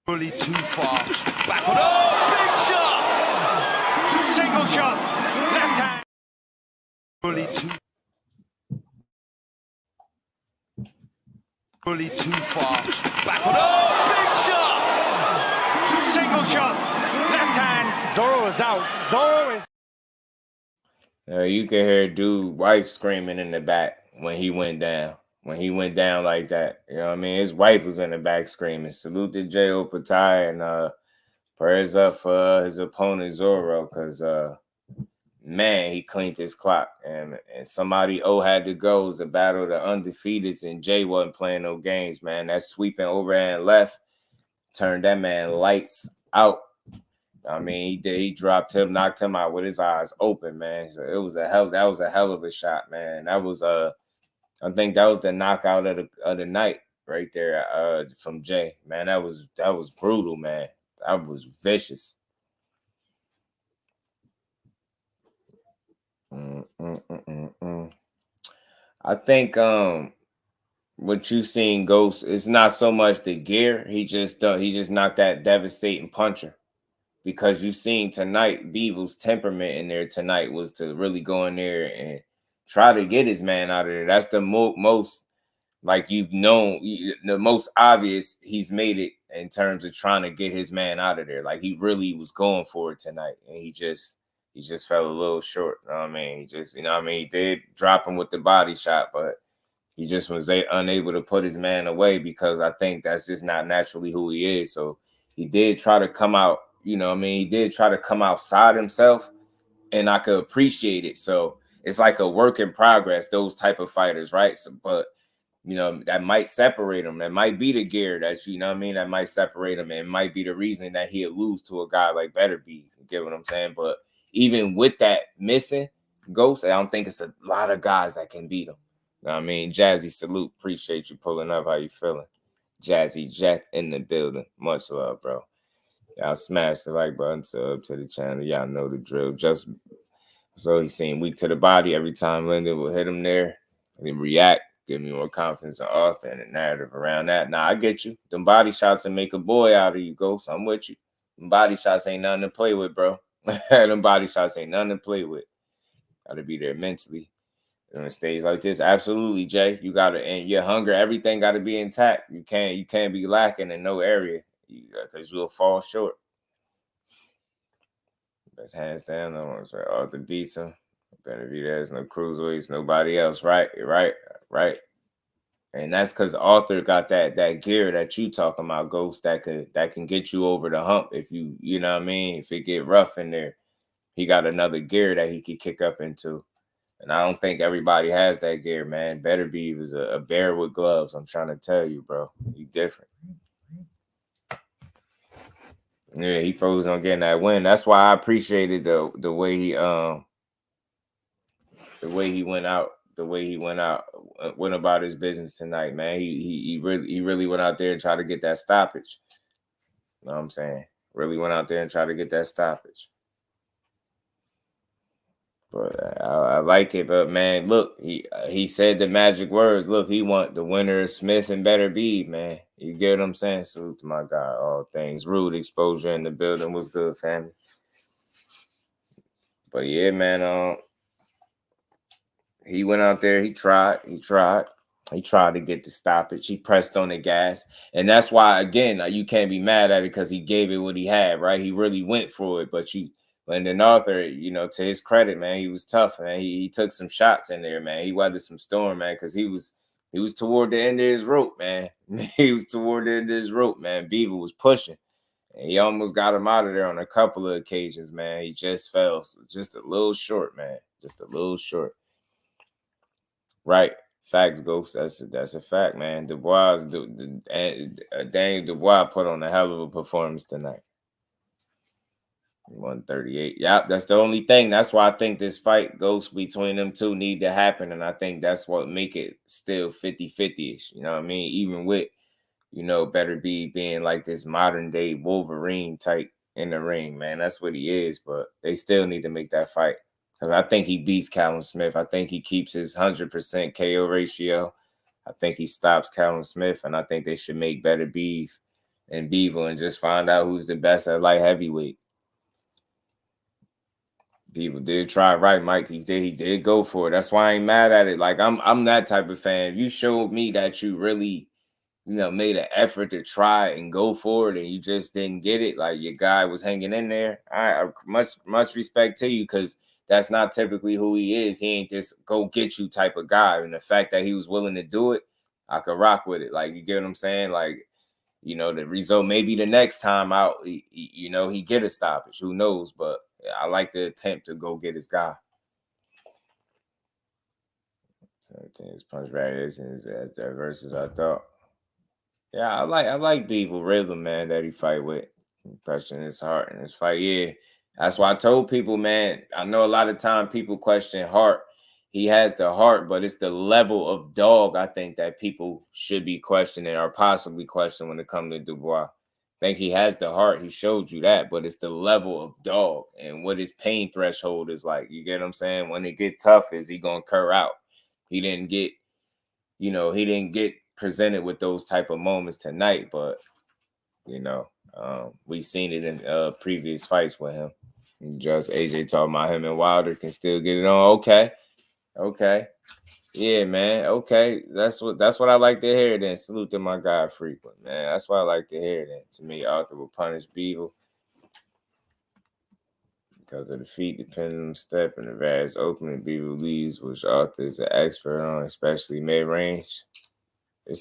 Fully too far. Back on. Oh, big shot! Single shot. Left hand. Fully too far. Back on. Oh, big shot! Single shot. Left hand. Zorro is out. Zorro is. You can hear dude wife screaming in the back when he went down. When he went down like that, you know what I mean? His wife was in the back screaming. Salute to Jay OTTO and prayers up for his opponent Zorro, because man, he cleaned his clock. And somebody had to go. It was the battle of the undefeateds, and Jay wasn't playing no games, man. That sweeping overhand left turned that man lights out. I mean, he dropped him, knocked him out with his eyes open, man. So that was a hell of a shot, man. That was I think that was the knockout of the night right there from Jay. Man, that was brutal, man. That was vicious. I think what you seen, Ghost, it's not so much the gear. He just not that devastating puncher. Because you seen tonight, BIVOL's temperament in there tonight was to really go in there and try to get his man out of there. That's the most, like, you've known, the most obvious he's made it in terms of trying to get his man out of there. Like, he really was going for it tonight, and he just fell a little short. You know what I mean? He did drop him with the body shot, but he just was unable to put his man away, because I think that's just not naturally who he is. So he did try to come out. He did try to come outside himself, and I could appreciate it. So it's like a work in progress, those type of fighters, right? So, but, that might separate him. That might be the gear that might separate him. And it might be the reason that he'll lose to a guy like Beterbiev. You get what I'm saying? But even with that missing, Ghost, I don't think it's a lot of guys that can beat him. You know what I mean? Jazzy, salute. Appreciate you pulling up. How you feeling? Jazzy Jack in the building. Much love, bro. Y'all smash the like button, sub to the channel. Y'all know the drill. Just so he's saying weak to the body every time Lyndon will hit him there. And then react, give me more confidence in Arthur and the narrative around that. Now, I get you. Them body shots and make a boy out of you, Ghost. I'm with you. Them body shots ain't nothing to play with, bro. Them body shots ain't nothing to play with. Got to be there mentally. On a stage like this, absolutely, Jay. You got to, and your hunger, everything got to be intact. You can't be lacking in no area, because you'll fall short. Best hands down. No one's right. Arthur beats him. Better be there's no cruiserweights, nobody else. Right. And that's because Arthur got that gear that you talking about, Ghost, that can get you over the hump if you know what I mean. If it get rough in there, he got another gear that he could kick up into. And I don't think everybody has that gear, man. Beterbiev is a bear with gloves. I'm trying to tell you, bro. He different. Yeah, he froze on getting that win. That's why I appreciated the way he went out, went about his business tonight, man. He really went out there and tried to get that stoppage. You know what I'm saying? Really went out there and tried to get that stoppage. But I like it. But, man, look, he said the magic words. Look, he want the winner of Smith and Beterbiev, man. You get what I'm saying? Salute to my guy. All things. Rude exposure in the building was good, family. But, yeah, man, he went out there. He tried to get the stoppage. He pressed on the gas. And that's why, again, you can't be mad at it, because he gave it what he had, right? He really went for it. But then Arthur, to his credit, man, he was tough, man. He took some shots in there, man. He weathered some storm, man, because he was toward the end of his rope, man. He was toward the end of his rope, man. BIVOL was pushing. And he almost got him out of there on a couple of occasions, man. He just fell just a little short, man. Just a little short. Right. Facts, Ghost. That's a fact, man. Dubois, Daniel Dubois put on a hell of a performance tonight. 138. Yep, that's the only thing. That's why I think this fight goes between them two need to happen. And I think that's what make it still 50-50-ish. You know what I mean? Even with, Better Be being like this modern day Wolverine type in the ring, man. That's what he is. But they still need to make that fight. Because I think he beats Callum Smith. I think he keeps his 100% KO ratio. I think he stops Callum Smith. And I think they should make Better Be and BIVOL and just find out who's the best at light heavyweight. People did try right, Mike. He did go for it. That's why I ain't mad at it. Like I'm that type of fan. You showed me that you really, made an effort to try and go for it, and you just didn't get it. Like your guy was hanging in there. I much respect to you, because that's not typically who he is. He ain't just go get you type of guy. And the fact that he was willing to do it, I could rock with it. Like, you get what I'm saying? Like, the result maybe the next time out, he get a stoppage. Who knows? But I like the attempt to go get his guy. 17 punch variations as diverse as I thought. Yeah, I like BIVOL rhythm, man, that he fight with. Question his heart in his fight. Yeah. That's why I told people, man, I know a lot of time people question heart. He has the heart, but it's the level of dog, I think, that people should be questioning or possibly questioning when it comes to Dubois. I think he has the heart. He showed you that, but it's the level of dog and what his pain threshold is like. You get what I'm saying? When it get tough, is he going to cur out? He didn't get presented with those type of moments tonight, but, we've seen it in previous fights with him. And just AJ talking about him and Wilder can still get it on. Okay. Yeah, man. Okay. That's what I like to hear then. Salute to my guy Frequent, man. That's what I like to hear then. To me, Arthur will punish BIVOL because of the feet, depending on the step and the various opening BIVOL leaves, which Arthur is an expert on, especially mid-range. We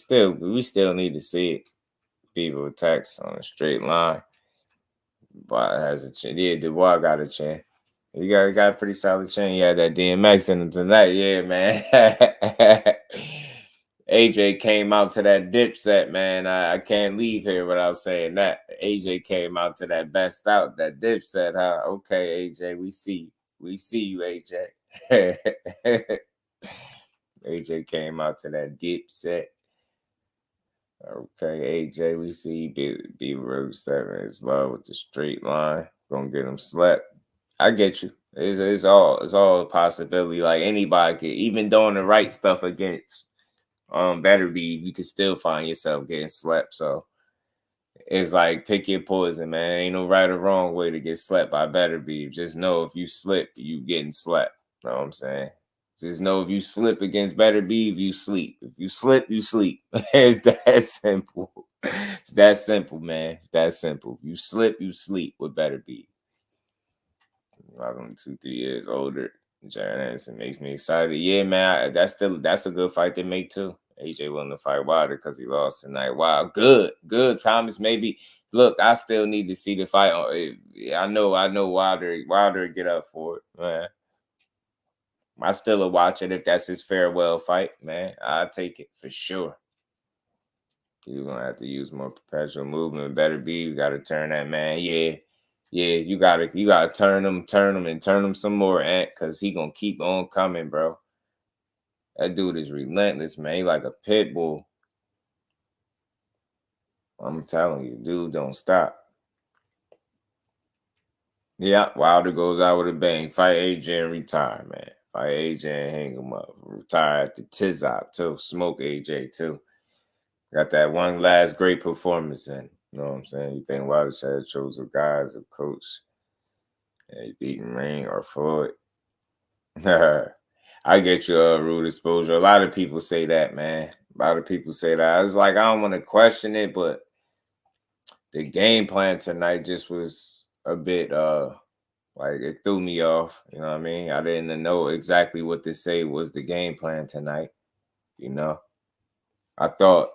still need to see it. BIVOL attacks on a straight line. But has a chin. Yeah, Dubois got a chin. He got a pretty solid chin. He had that DMX in him tonight. Yeah, man. AJ came out to that dip set, man. I can't leave here without saying that. AJ came out to that best out, that dip set, huh? Okay, AJ, we see you, AJ. AJ came out to that dip set. Okay, AJ, we see BIVOL Road 7 is love with the straight line. Gonna get him slept. I get you. It's all a possibility. Like anybody could, even doing the right stuff against Better Be, you could still find yourself getting slept. So it's like pick your poison, man. Ain't no right or wrong way to get slept by Better Be. Just know if you slip, you getting slept. You know what I'm saying? Just know if you slip against Better Be, you sleep. If you slip, you sleep. It's that simple. It's that simple, man. It's that simple. If you slip, you sleep with Better Be. I'm 2-3 years older. Jared Anderson makes me excited. Yeah, man. That's a good fight to make too. AJ willing to fight Wilder because he lost tonight. Wow, good. Thomas, maybe. Look, I still need to see the fight. I know Wilder get up for it, man. I still will watch it if that's his farewell fight, man. I'll take it for sure. He's gonna have to use more perpetual movement. Better Be, you gotta turn that man. Yeah, you gotta turn him some more, Ant, because he gonna keep on coming, bro. That dude is relentless, man. He like a pit bull. I'm telling you, dude, don't stop. Yeah, Wilder goes out with a bang. Fight AJ and retire, man. Fight AJ and hang him up. Retire at the Tizop too. Smoke AJ too. Got that one last great performance in. You know what I'm saying? You think Wilder should have chose a guy as a coach? Yeah, he beating Ring or Floyd. I get your rude exposure. A lot of people say that, man. A lot of people say that. I was like, I don't want to question it, but the game plan tonight just was a bit like it threw me off. You know what I mean? I didn't know exactly what to say was the game plan tonight. I thought,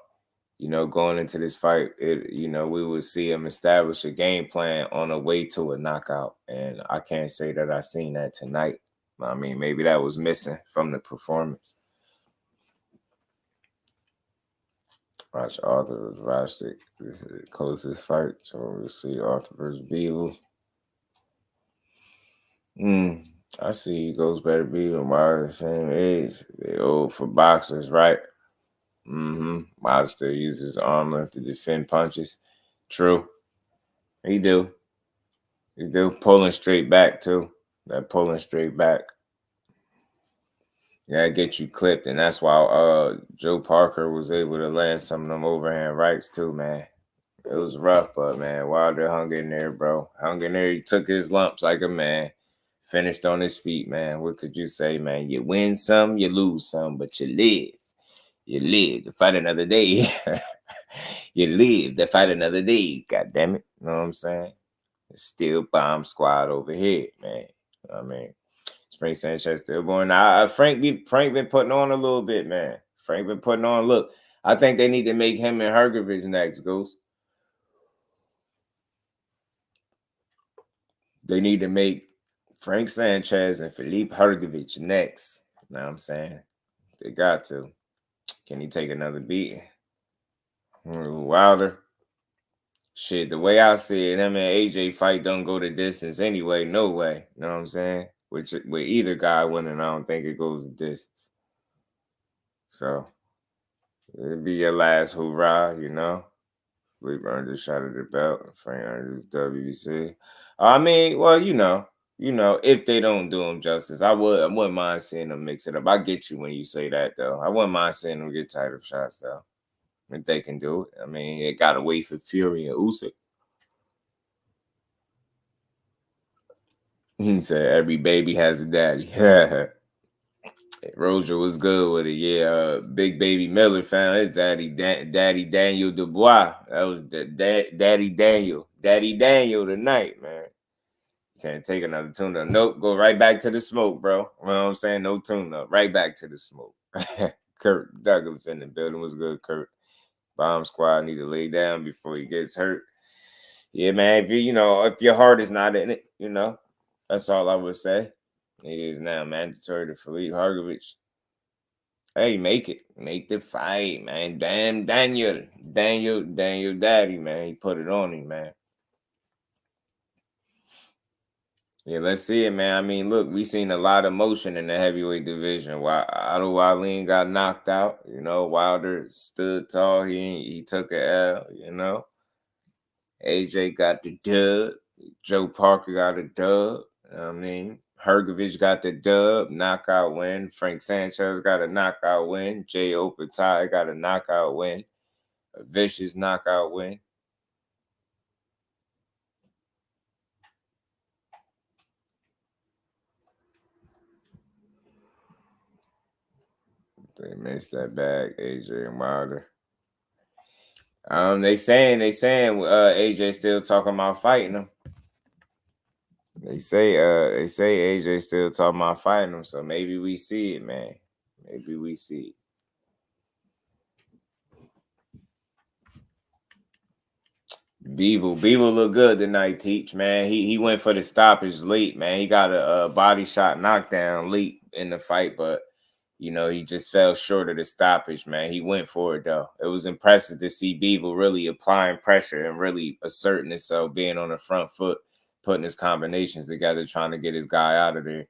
going into this fight, we would see him establish a game plan on a way to a knockout. And I can't say that I seen that tonight. I mean, maybe that was missing from the performance. Watch Arthur versus the closest fight. So we'll see Arthur versus BIVOL. I see. He goes better be with Wilder the same age. They old for boxers, right? Wilder still uses his arm length to defend punches. True. He do. He do. Pulling straight back, too. That pulling straight back. Yeah, get you clipped. And that's why Joe Parker was able to land some of them overhand rights, too, man. It was rough, but, man, Wilder hung in there, bro. Hung in there. He took his lumps like a man. Finished on his feet, man. What could you say, man? You win some, you lose some, but you live. You live to fight another day. You live to fight another day. God damn it. You know what I'm saying? It's still bomb squad over here, man. I mean, Frank Sanchez still going. Frank been putting on a little bit, man. Frank been putting on. Look, I think they need to make him and HRGOVIC next, Goose. They need to make Frank Sanchez and FELIP HRGOVIC next. You know what I'm saying? They got to. Can he take another beat? Wilder. Shit, the way I see it, him and AJ fight don't go the distance anyway. No way. You know what I'm saying? With either guy winning, I don't think it goes the distance. So, it'll be your last hoorah, you know? FELIP earned a shot at the belt. Frank earned his WBC. I mean, well, you know, if they don't do him justice, I wouldn't mind seeing them mix it up. I get you when you say that, though. I wouldn't mind seeing them get title shots, though. If they can do it. I mean, they got to wait for Fury and Usyk. He said, every baby has a daddy. Roger was good with it. Yeah, Big Baby Miller found his daddy, Daddy Daniel Dubois. That was Daddy Daniel tonight, man. Can't take another tune-up. Nope, go right back to the smoke, bro. You know what I'm saying? No tune-up. Right back to the smoke. Kurt Douglas in the building was good, Kurt. Bomb squad need to lay down before he gets hurt. Yeah, man, if your heart is not in it, that's all I would say. It is now mandatory to FELIP HRGOVIC. Hey, make it. Make the fight, man. Damn, Daniel Daddy, man. He put it on him, man. Yeah, let's see it, man. I mean, look, we seen a lot of motion in the heavyweight division. Otto Wallin got knocked out. Wilder stood tall. He took a L, AJ got the dub. Joe Parker got a dub. I mean, HRGOVIC got the dub, knockout win. Frank Sanchez got a knockout win. Jay Opatai got a knockout win. A vicious knockout win. They missed that bag, AJ and Wilder. They saying AJ still talking about fighting him. They say AJ still talking about fighting him, so maybe we see it, man. Maybe we see it. BIVOL look good tonight, Teach, man. He went for the stoppage late, man. He got a body shot knockdown late in the fight, but he just fell short of the stoppage, man. He went for it, though. It was impressive to see BIVOL really applying pressure and really asserting himself, being on the front foot, putting his combinations together, trying to get his guy out of there.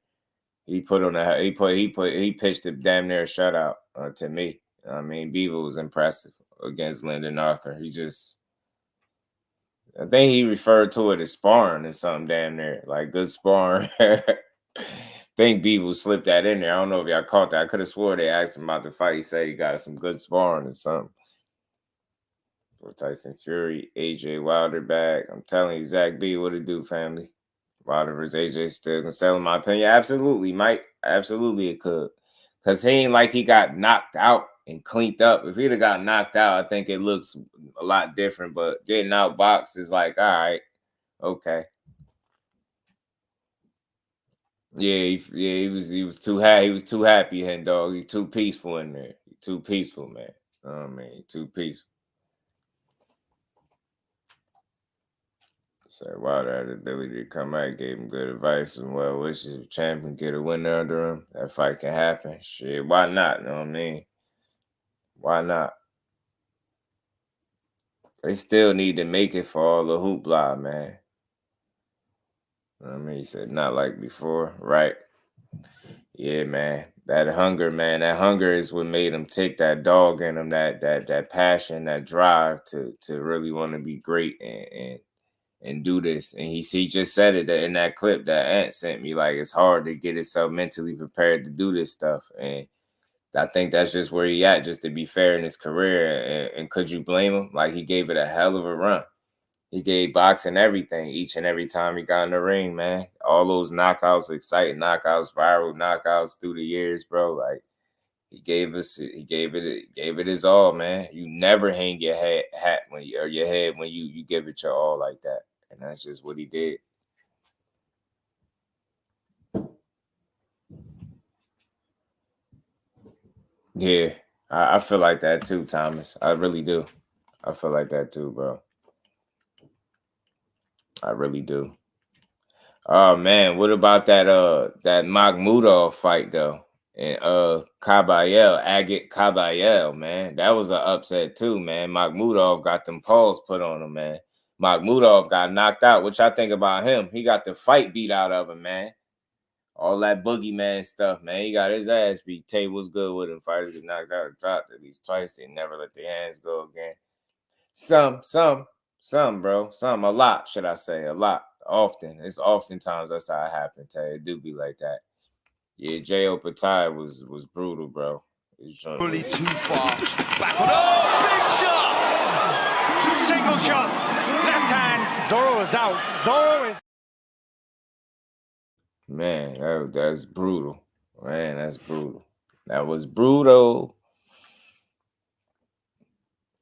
He pitched it damn near a shutout to me. I mean, BIVOL was impressive against Lyndon Arthur. I think he referred to it as sparring or something damn near, like good sparring. I think BIVOL slipped that in there. I don't know if y'all caught that. I could have swore they asked him about the fight. He said he got some good sparring or something. For Tyson Fury, AJ Wilder back. I'm telling you, Zach B, what it do, family? Wilder versus AJ still can sell, in my opinion. Absolutely, Mike. Absolutely it could. Because he ain't like he got knocked out and cleaned up. If he'd have got knocked out, I think it looks a lot different. But getting out boxed is like, all right, okay. Yeah, he was too happy. He was too happy, hen dog. He's too peaceful in there. Too peaceful, man. I mean, too peaceful. So Wilder had the ability to come out, gave him good advice and well wishes. If champion get a winner under him, that fight can happen. Shit, why not? You know what I mean? Why not? They still need to make it for all the hoopla, man. I mean, he said not like before, right? Yeah, man. That hunger is what made him take that dog in him, that passion, that drive to really want to be great and do this. And he just said it in that clip that Ant sent me. Like, it's hard to get himself mentally prepared to do this stuff. And I think that's just where he at, just to be fair in his career. And could you blame him? Like, he gave it a hell of a run. He gave boxing everything each and every time he got in the ring, man. All those knockouts, exciting knockouts, viral knockouts through the years, bro. Like, he gave it his all, man. You never hang your head when you give it your all like that. And that's just what he did. Yeah, I feel like that too, Thomas. I really do. I feel like that too, bro. I really do. Oh man, what about that Makhmudov fight though? And Agit Kabayel, man. That was an upset too, man. Makhmudov got them paws put on him, man. Makhmudov got knocked out, which I think about him. He got the fight beat out of him, man. All that boogeyman stuff, man. He got his ass beat. Tay was good with him. Fighters get knocked out or dropped at least twice. They never let their hands go again. Some, bro. Some, a lot, should I say. A lot. Often. It's oftentimes that's how it happens, Tay. It do be like that. Yeah, J.O. Patai was brutal, bro. Fully too far. Back on. Oh, big shot! Single shot. Left hand. Zorro is out. Zorro is... Man, that's brutal. Man, that's brutal. That was brutal.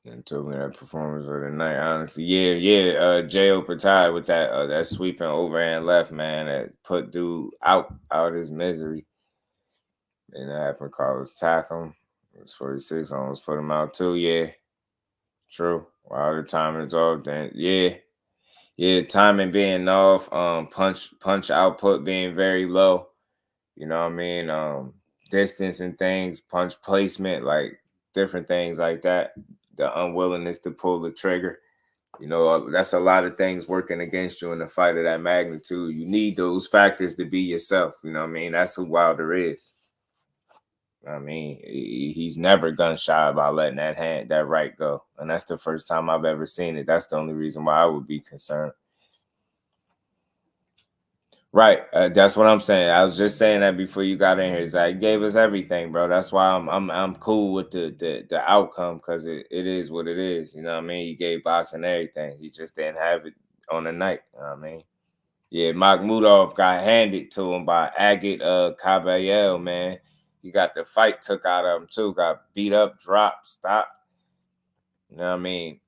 And told me that performance of the night, honestly. Yeah. J.O. Patai with that sweeping overhand left, man, that put dude out his misery. And that happened. Carlos tackle him. It was 46. Almost put him out too. Yeah. True. While the timing's off, then yeah, timing being off, punch output being very low. You know what I mean? Distance and things, punch placement, like different things like that. The unwillingness to pull the trigger. You know, that's a lot of things working against you in a fight of that magnitude. You need those factors to be yourself. You know what I mean? That's who Wilder is. I mean, he's never gun shy about letting that right go. And that's the first time I've ever seen it. That's the only reason why I would be concerned. Right. That's what I'm saying. I was just saying that before you got in here. He gave us everything, bro. That's why I'm cool with the outcome, because it is what it is. You know what I mean? He gave boxing everything. He just didn't have it on the night. You know what I mean? Yeah, Makhmudov got handed to him by Agit Kabayel, man. He got the fight took out of him too. Got beat up, dropped, stopped. You know what I mean?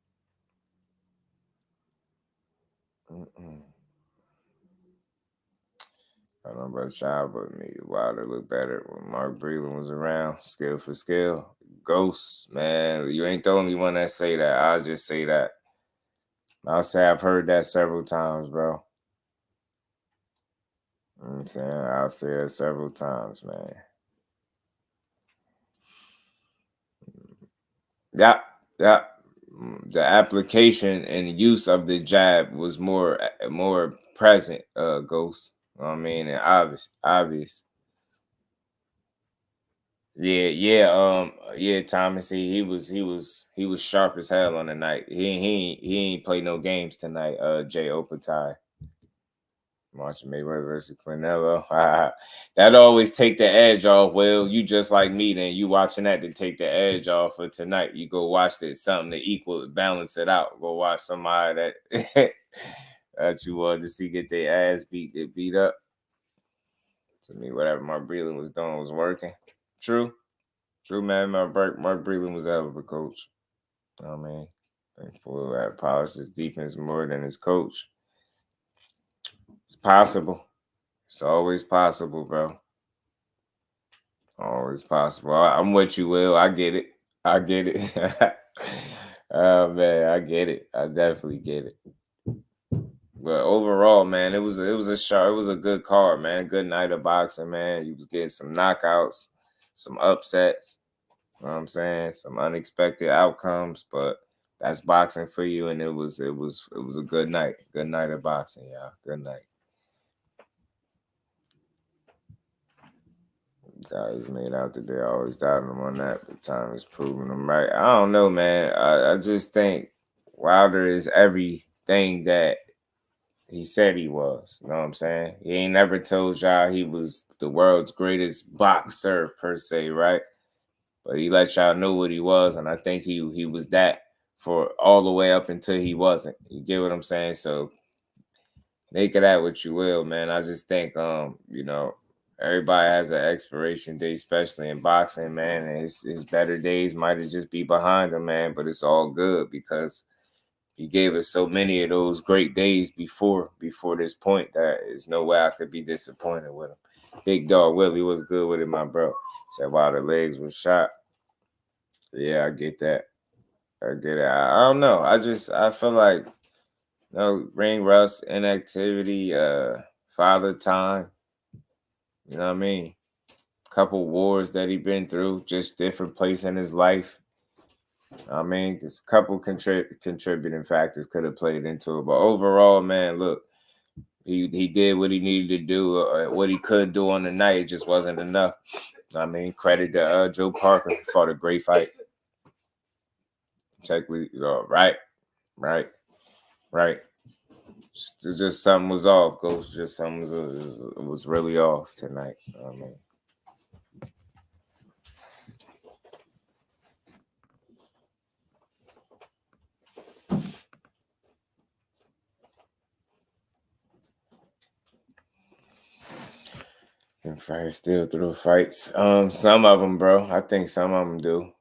I don't know about y'all, but me, Wilder looked better when Mark Breland was around. Skill for skill. Ghosts, man. You ain't the only one that say that. I'll just say that. I'll say I've heard that several times, bro. You know what I'm saying? I'll say that several times, man. Yeah. The application and use of the jab was more present, Ghost. You know what I mean? And obvious. Yeah, Thomas. He was sharp as hell on the night. He ain't play no games tonight. J.O. Patai. Marshall Mayweather versus Canelo. That always take the edge off. Well, you just like me, then you watching that to take the edge off for tonight. You go watch it, something to equal, balance it out. Go watch somebody that that you wanted to see get their ass beat up. To me, whatever Mark Breland was doing was working. True, man. Mark Breland was a hell of a coach. You know what I mean? Thankful that polished his defense more than his coach. It's possible. It's always possible, bro. Always possible. I'm with you, Will. I get it. Oh man, I get it. I definitely get it. But overall, man, it was a good card, man. Good night of boxing, man. You was getting some knockouts, some upsets. You know what I'm saying? Some unexpected outcomes, but that's boxing for you. And it was a good night. Good night of boxing, y'all. Good night. Guys made out that they always doubted him on that, but time is proving them right. I don't know, man. I just think Wilder is everything that he said he was. You know what I'm saying? He ain't never told y'all he was the world's greatest boxer per se, right? But he let y'all know what he was, and I think he was that for all the way up until he wasn't. You get what I'm saying? So make of that what you will, man. I just think, you know, everybody has an expiration date, especially in boxing, man. And his better days might have just be behind him, man. But it's all good because he gave us so many of those great days before this point that there's no way I could be disappointed with him. Big Dog Willie was good with it, my bro. Said while the legs were shot. Yeah, I get that. I get it. I don't know. I feel like, you know, ring rust, inactivity, father time. You know what I mean? Couple wars that he been through, just different place in his life. I mean, there's a couple contributing factors could have played into it. But overall, man, look, he did what he needed to do, what he could do on the night. It just wasn't enough. I mean, credit to Joe Parker, fought a great fight. Check with right. Just something was off, Ghost. Just something was really off tonight. I mean. And fights still through fights. Some of them, bro. I think some of them do.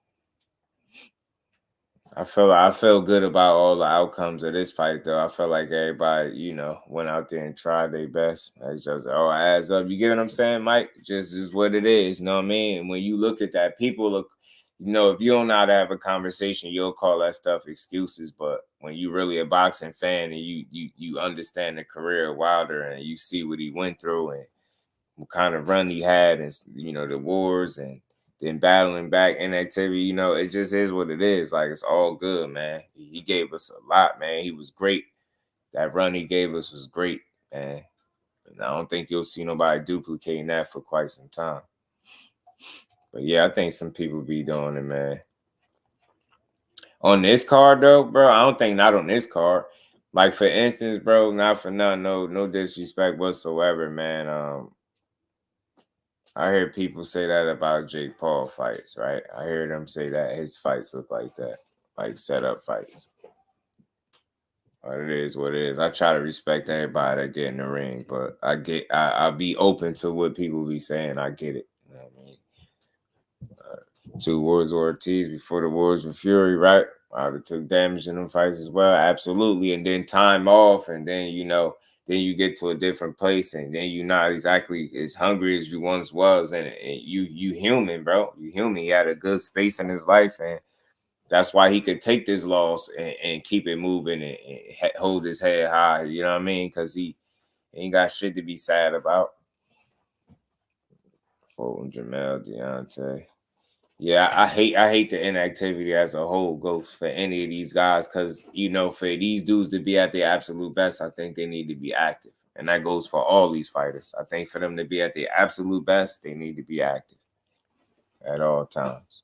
I feel good about all the outcomes of this fight, though. I feel like everybody, you know, went out there and tried their best. It's just all adds up. You get what I'm saying, Mike? Just is what it is. You know what I mean? And when you look at that, people look, you know, if you don't know how to have a conversation, you'll call that stuff excuses. But when you really a boxing fan and you understand the career of Wilder and you see what he went through and what kind of run he had, and you know, the wars and then battling back inactivity, you know, it just is what it is. Like, it's all good, man. He gave us a lot, man. He was great. That run he gave us was great, man. And I don't think you'll see nobody duplicating that for quite some time. But yeah, I think some people be doing it, man. On this card, though, bro, I don't think not on this card. Like, for instance, bro, not for nothing, no disrespect whatsoever, man. I hear people say that about Jake Paul fights, right? I hear them say that his fights look like that, like setup fights. But it is what it is. I try to respect everybody that get in the ring, but I'll be open to what people be saying. I get it. You know what I mean? 2 wars with Ortiz before the wars with Fury, right? Wilder took damage in them fights as well, absolutely. And then time off, and then, you know, then you get to a different place, and then you're not exactly as hungry as you once was. And you human, bro. You human. He had a good space in his life, and that's why he could take this loss and keep it moving and hold his head high. You know what I mean? Because he ain't got shit to be sad about. Fulton, Jamel, Deontay. Yeah, I hate the inactivity as a whole goes for any of these guys, because, you know, for these dudes to be at their absolute best, I think they need to be active. And that goes for all these fighters. I think for them to be at their absolute best, they need to be active at all times.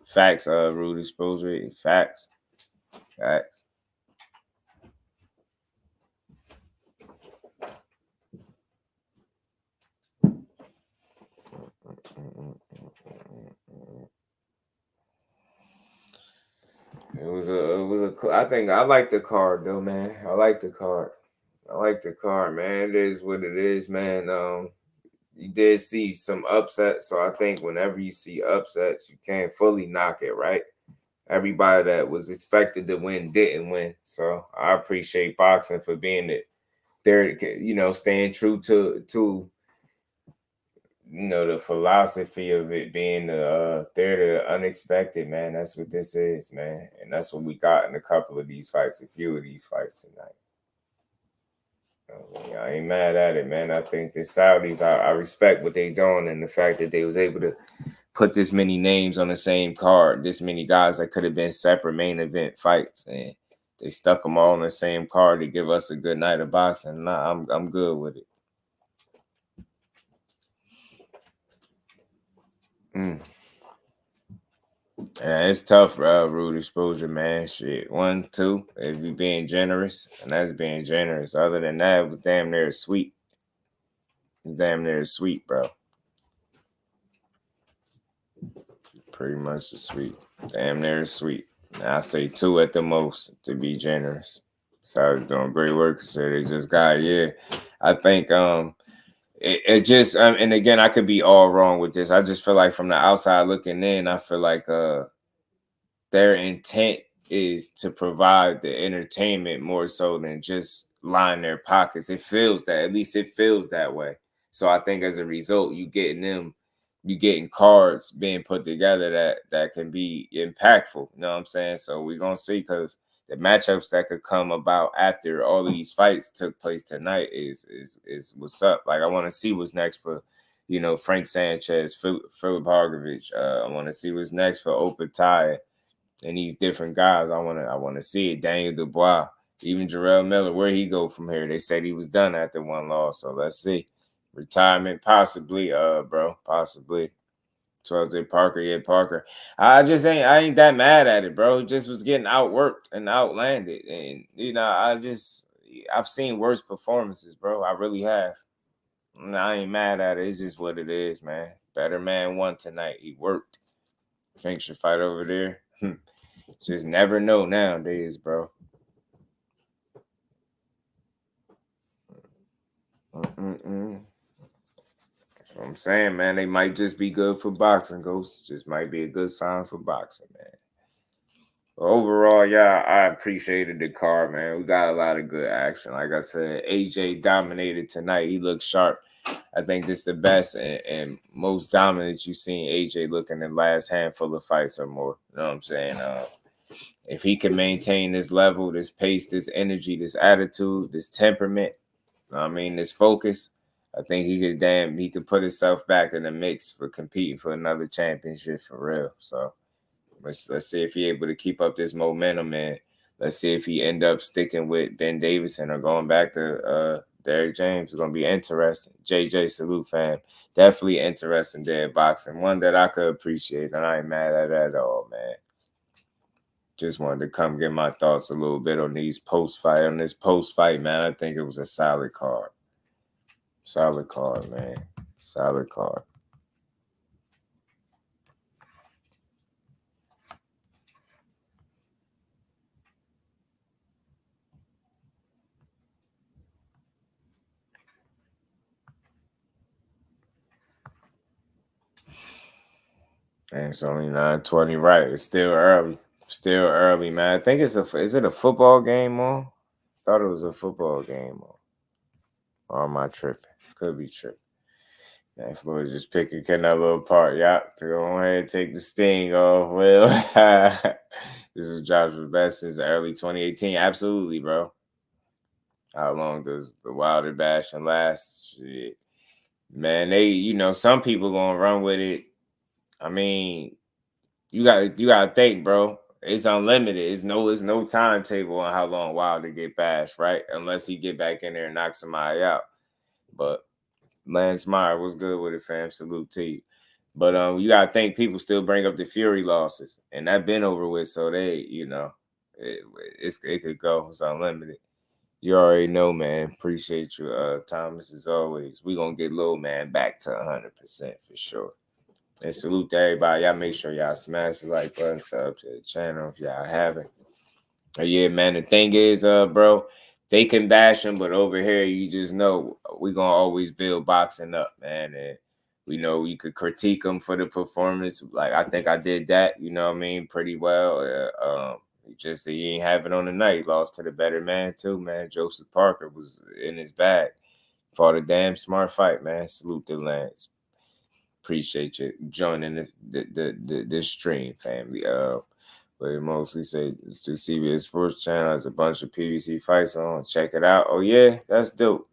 Facts, Rudy Sposery. Facts. It was a. I think I like the card though, man. I like the card, man. It is what it is, man. You did see some upsets, so I think whenever you see upsets, you can't fully knock it, right? Everybody that was expected to win didn't win, so I appreciate boxing for being there. You know, staying true to you know, the philosophy of it being there to unexpected, man. That's what this is, man. And that's what we got in a couple of these fights, a few of these fights tonight. I ain't mad at it, man. I think the Saudis, I respect what they doing and the fact that they was able to put this many names on the same card, this many guys that could have been separate main event fights, and they stuck them all on the same card to give us a good night of boxing. Nah, I'm good with it. Yeah, it's tough, root exposure, man. Shit. 1, 2, if you being generous, and that's being generous. Other than that, it was damn near sweet. Damn near sweet, bro. Pretty much the sweet. Damn near sweet. I say 2 at the most to be generous. So I was doing great work. So they just got, I think it just and again, I could be all wrong with this. I just feel like from the outside looking in, I feel like their intent is to provide the entertainment more so than just line their pockets. It feels that, at least it feels that way. So I think as a result, you getting cards being put together that can be impactful. You know what I'm saying? So we're gonna see, because the matchups that could come about after all of these fights took place tonight is what's up. Like, I want to see what's next for, Frank Sanchez, Philip HRGOVIC. I want to see what's next for OTTO and these different guys. I want to see it. Daniel Dubois, even Jarrell Miller, where he go from here. They said he was done after one loss, so let's see. Retirement, possibly, bro, possibly. 12 Parker, Parker. I ain't that mad at it, bro. It just was getting outworked and outlanded, and I've seen worse performances, bro. I really have. I ain't mad at it. It's just what it is, man. Better man won tonight. He worked. Drinks your fight over there. Just never know nowadays, bro. I'm saying, man, they might just be good for boxing. Ghosts just might be a good sign for boxing, man. But overall, yeah, I appreciated the card, man. We got a lot of good action. Like I said, AJ dominated tonight. He looked sharp. I think this is the best and most dominant you've seen AJ look in the last handful of fights or more. You know what I'm saying? If he can maintain this level, this pace, this energy, this attitude, this temperament, this focus, I think he could put himself back in the mix for competing for another championship for real. So let's see if he's able to keep up this momentum, and let's see if he end up sticking with Ben Davison or going back to Derrick James. It's gonna be interesting. JJ, salute, fam. Definitely interesting day of boxing. One that I could appreciate, and I ain't mad at it at all, man. Just wanted to come get my thoughts a little bit on this post-fight, man. I think it was a solid card. Solid card, man. Solid card. And it's only 9:20, right? It's still early. Still early, man. I think is it a football game on? Thought it was a football game on. Or am I tripping? Could be tripping. Man, Floyd just picking Canelo apart. Yup, to go ahead and take the sting off. Well, this was Joshua's best since early 2018. Absolutely, bro. How long does the Wilder bashing last? Shit. Man, some people gonna run with it. I mean, you gotta think, bro. It's unlimited. It's no timetable on how long Wilder get bashed, right? Unless he get back in there and knock somebody out. But Lance Meyer was good with it, fam. Salute to you. But you gotta think people still bring up the Fury losses, and that been over with. So they, it could go. It's unlimited. You already know, man. Appreciate you, Thomas, as always. We gonna get Lil Man back to 100% for sure. And salute to everybody. Y'all make sure y'all smash the like button, sub to the channel if y'all haven't. Yeah, man. The thing is, bro, they can bash him, but over here, you just know we gonna always build boxing up, man. And we know you could critique him for the performance. Like, I think I did that, pretty well. Just he ain't have it on the night. He lost to the better man too, man. Joseph Parker was in his bag. Fought a damn smart fight, man. Salute to Lance. Appreciate you joining the stream, family. But it mostly say to CBS Sports Channel has a bunch of PBC fights on. Check it out. Oh yeah, that's dope.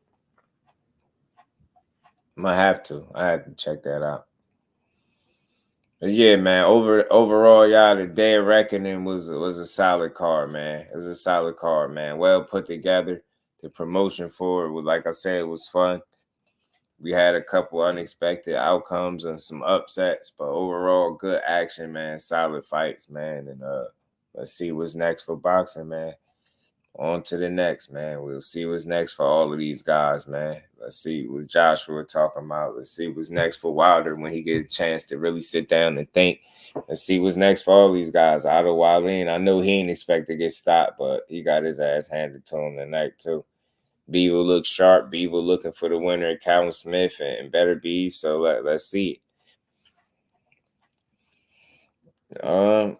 I have to check that out. But yeah, man. Overall, y'all, the Day of Reckoning was a solid card, man. It was a solid card, man. Well put together. The promotion for it was, like I said, it was fun. we had a couple unexpected outcomes and some upsets, but overall good action, man. Solid fights, man. And let's see what's next for boxing, man. On to the next, man. We'll see what's next for all of these guys, man. Let's see what Joshua talking about. Let's see what's next for Wilder when he get a chance to really sit down and think. Let's see what's next for all these guys. Otto Wallin, I know he ain't expect to get stopped, but he got his ass handed to him tonight too. BIVOL looks sharp. BIVOL looking for the winner, Calvin Smith, and better beef. So let's see it.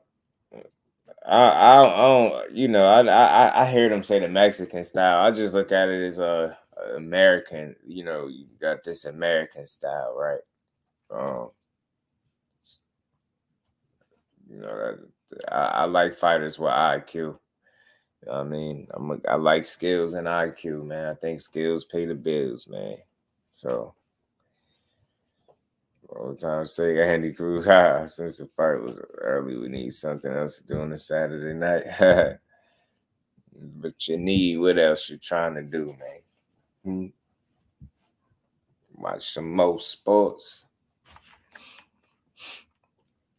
I don't, you know, I hear them say the Mexican style. I just look at it as American. You know, you got this American style, right? You know, I like fighters with IQ. I mean, I like skills and IQ, man. I think skills pay the bills, man. So all the time say Andy Cruz, since the fight was early, we need something else to do on a Saturday night. But you need what else you're trying to do, man. Watch some more sports.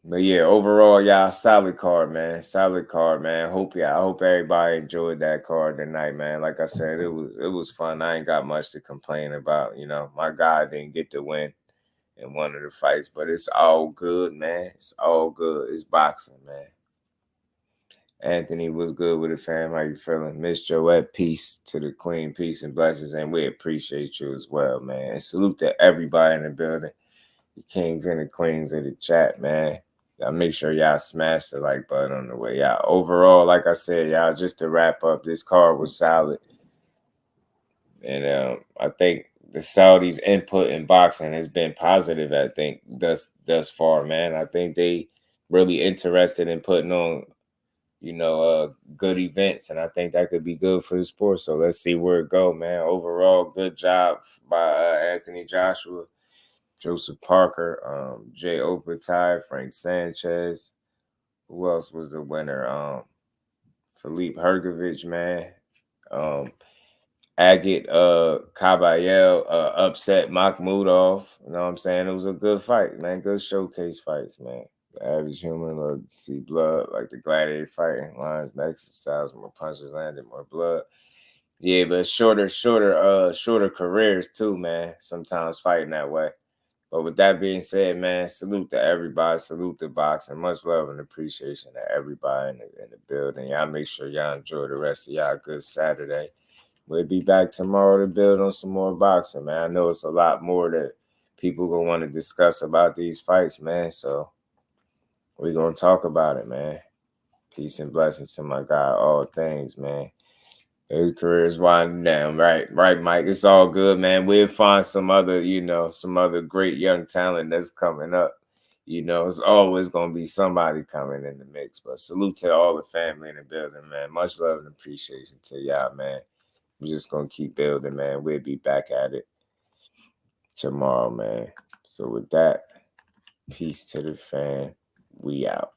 But yeah, overall, y'all, solid card, man. Solid card, man. I hope everybody enjoyed that card tonight, man. Like I said, it was fun. I ain't got much to complain about. You know, my guy didn't get the win in one of the fights, but it's all good, man. It's all good. It's boxing, man. Anthony, was good with it, fam? How you feeling? Miss Joette, peace to the queen, peace and blessings, and we appreciate you as well, man. And salute to everybody in the building, the kings and the queens of the chat, man. Y'all make sure y'all smash the like button on the way out. Overall, like I said, y'all, just to wrap up, this card was solid. And I think the Saudis' input in boxing has been positive, I think, thus far, man. I think they really interested in putting on, you know, good events, and I think that could be good for the sport. So let's see where it go, man. Overall, good job by Anthony Joshua, Joseph Parker, Jay Oppenheimer, Frank Sanchez. Who else was the winner? FELIP HRGOVIC, man. Agate Kabayel upset Makhmudov. You know what I'm saying? It was a good fight, man. Good showcase fights, man. The average human love to see blood, like the gladiator fighting. Lions, Mexican styles, more punches landed, more blood. Yeah, but shorter careers too, man. Sometimes fighting that way. But with that being said, man, salute to everybody. Salute to boxing. Much love and appreciation to everybody in the building. Y'all make sure y'all enjoy the rest of y'all good Saturday. We'll be back tomorrow to build on some more boxing, man. I know it's a lot more that people gonna want to discuss about these fights, man. So we're gonna talk about it, man. Peace and blessings to my guy, all things, man. His career is winding down, right, Mike. It's all good, man. We'll find some other, some other great young talent that's coming up. You know, it's always gonna be somebody coming in the mix. But salute to all the family in the building, man. Much love and appreciation to y'all, man. We're just going to keep building, man. We'll be back at it tomorrow, man. So with that, peace to the fan. We out.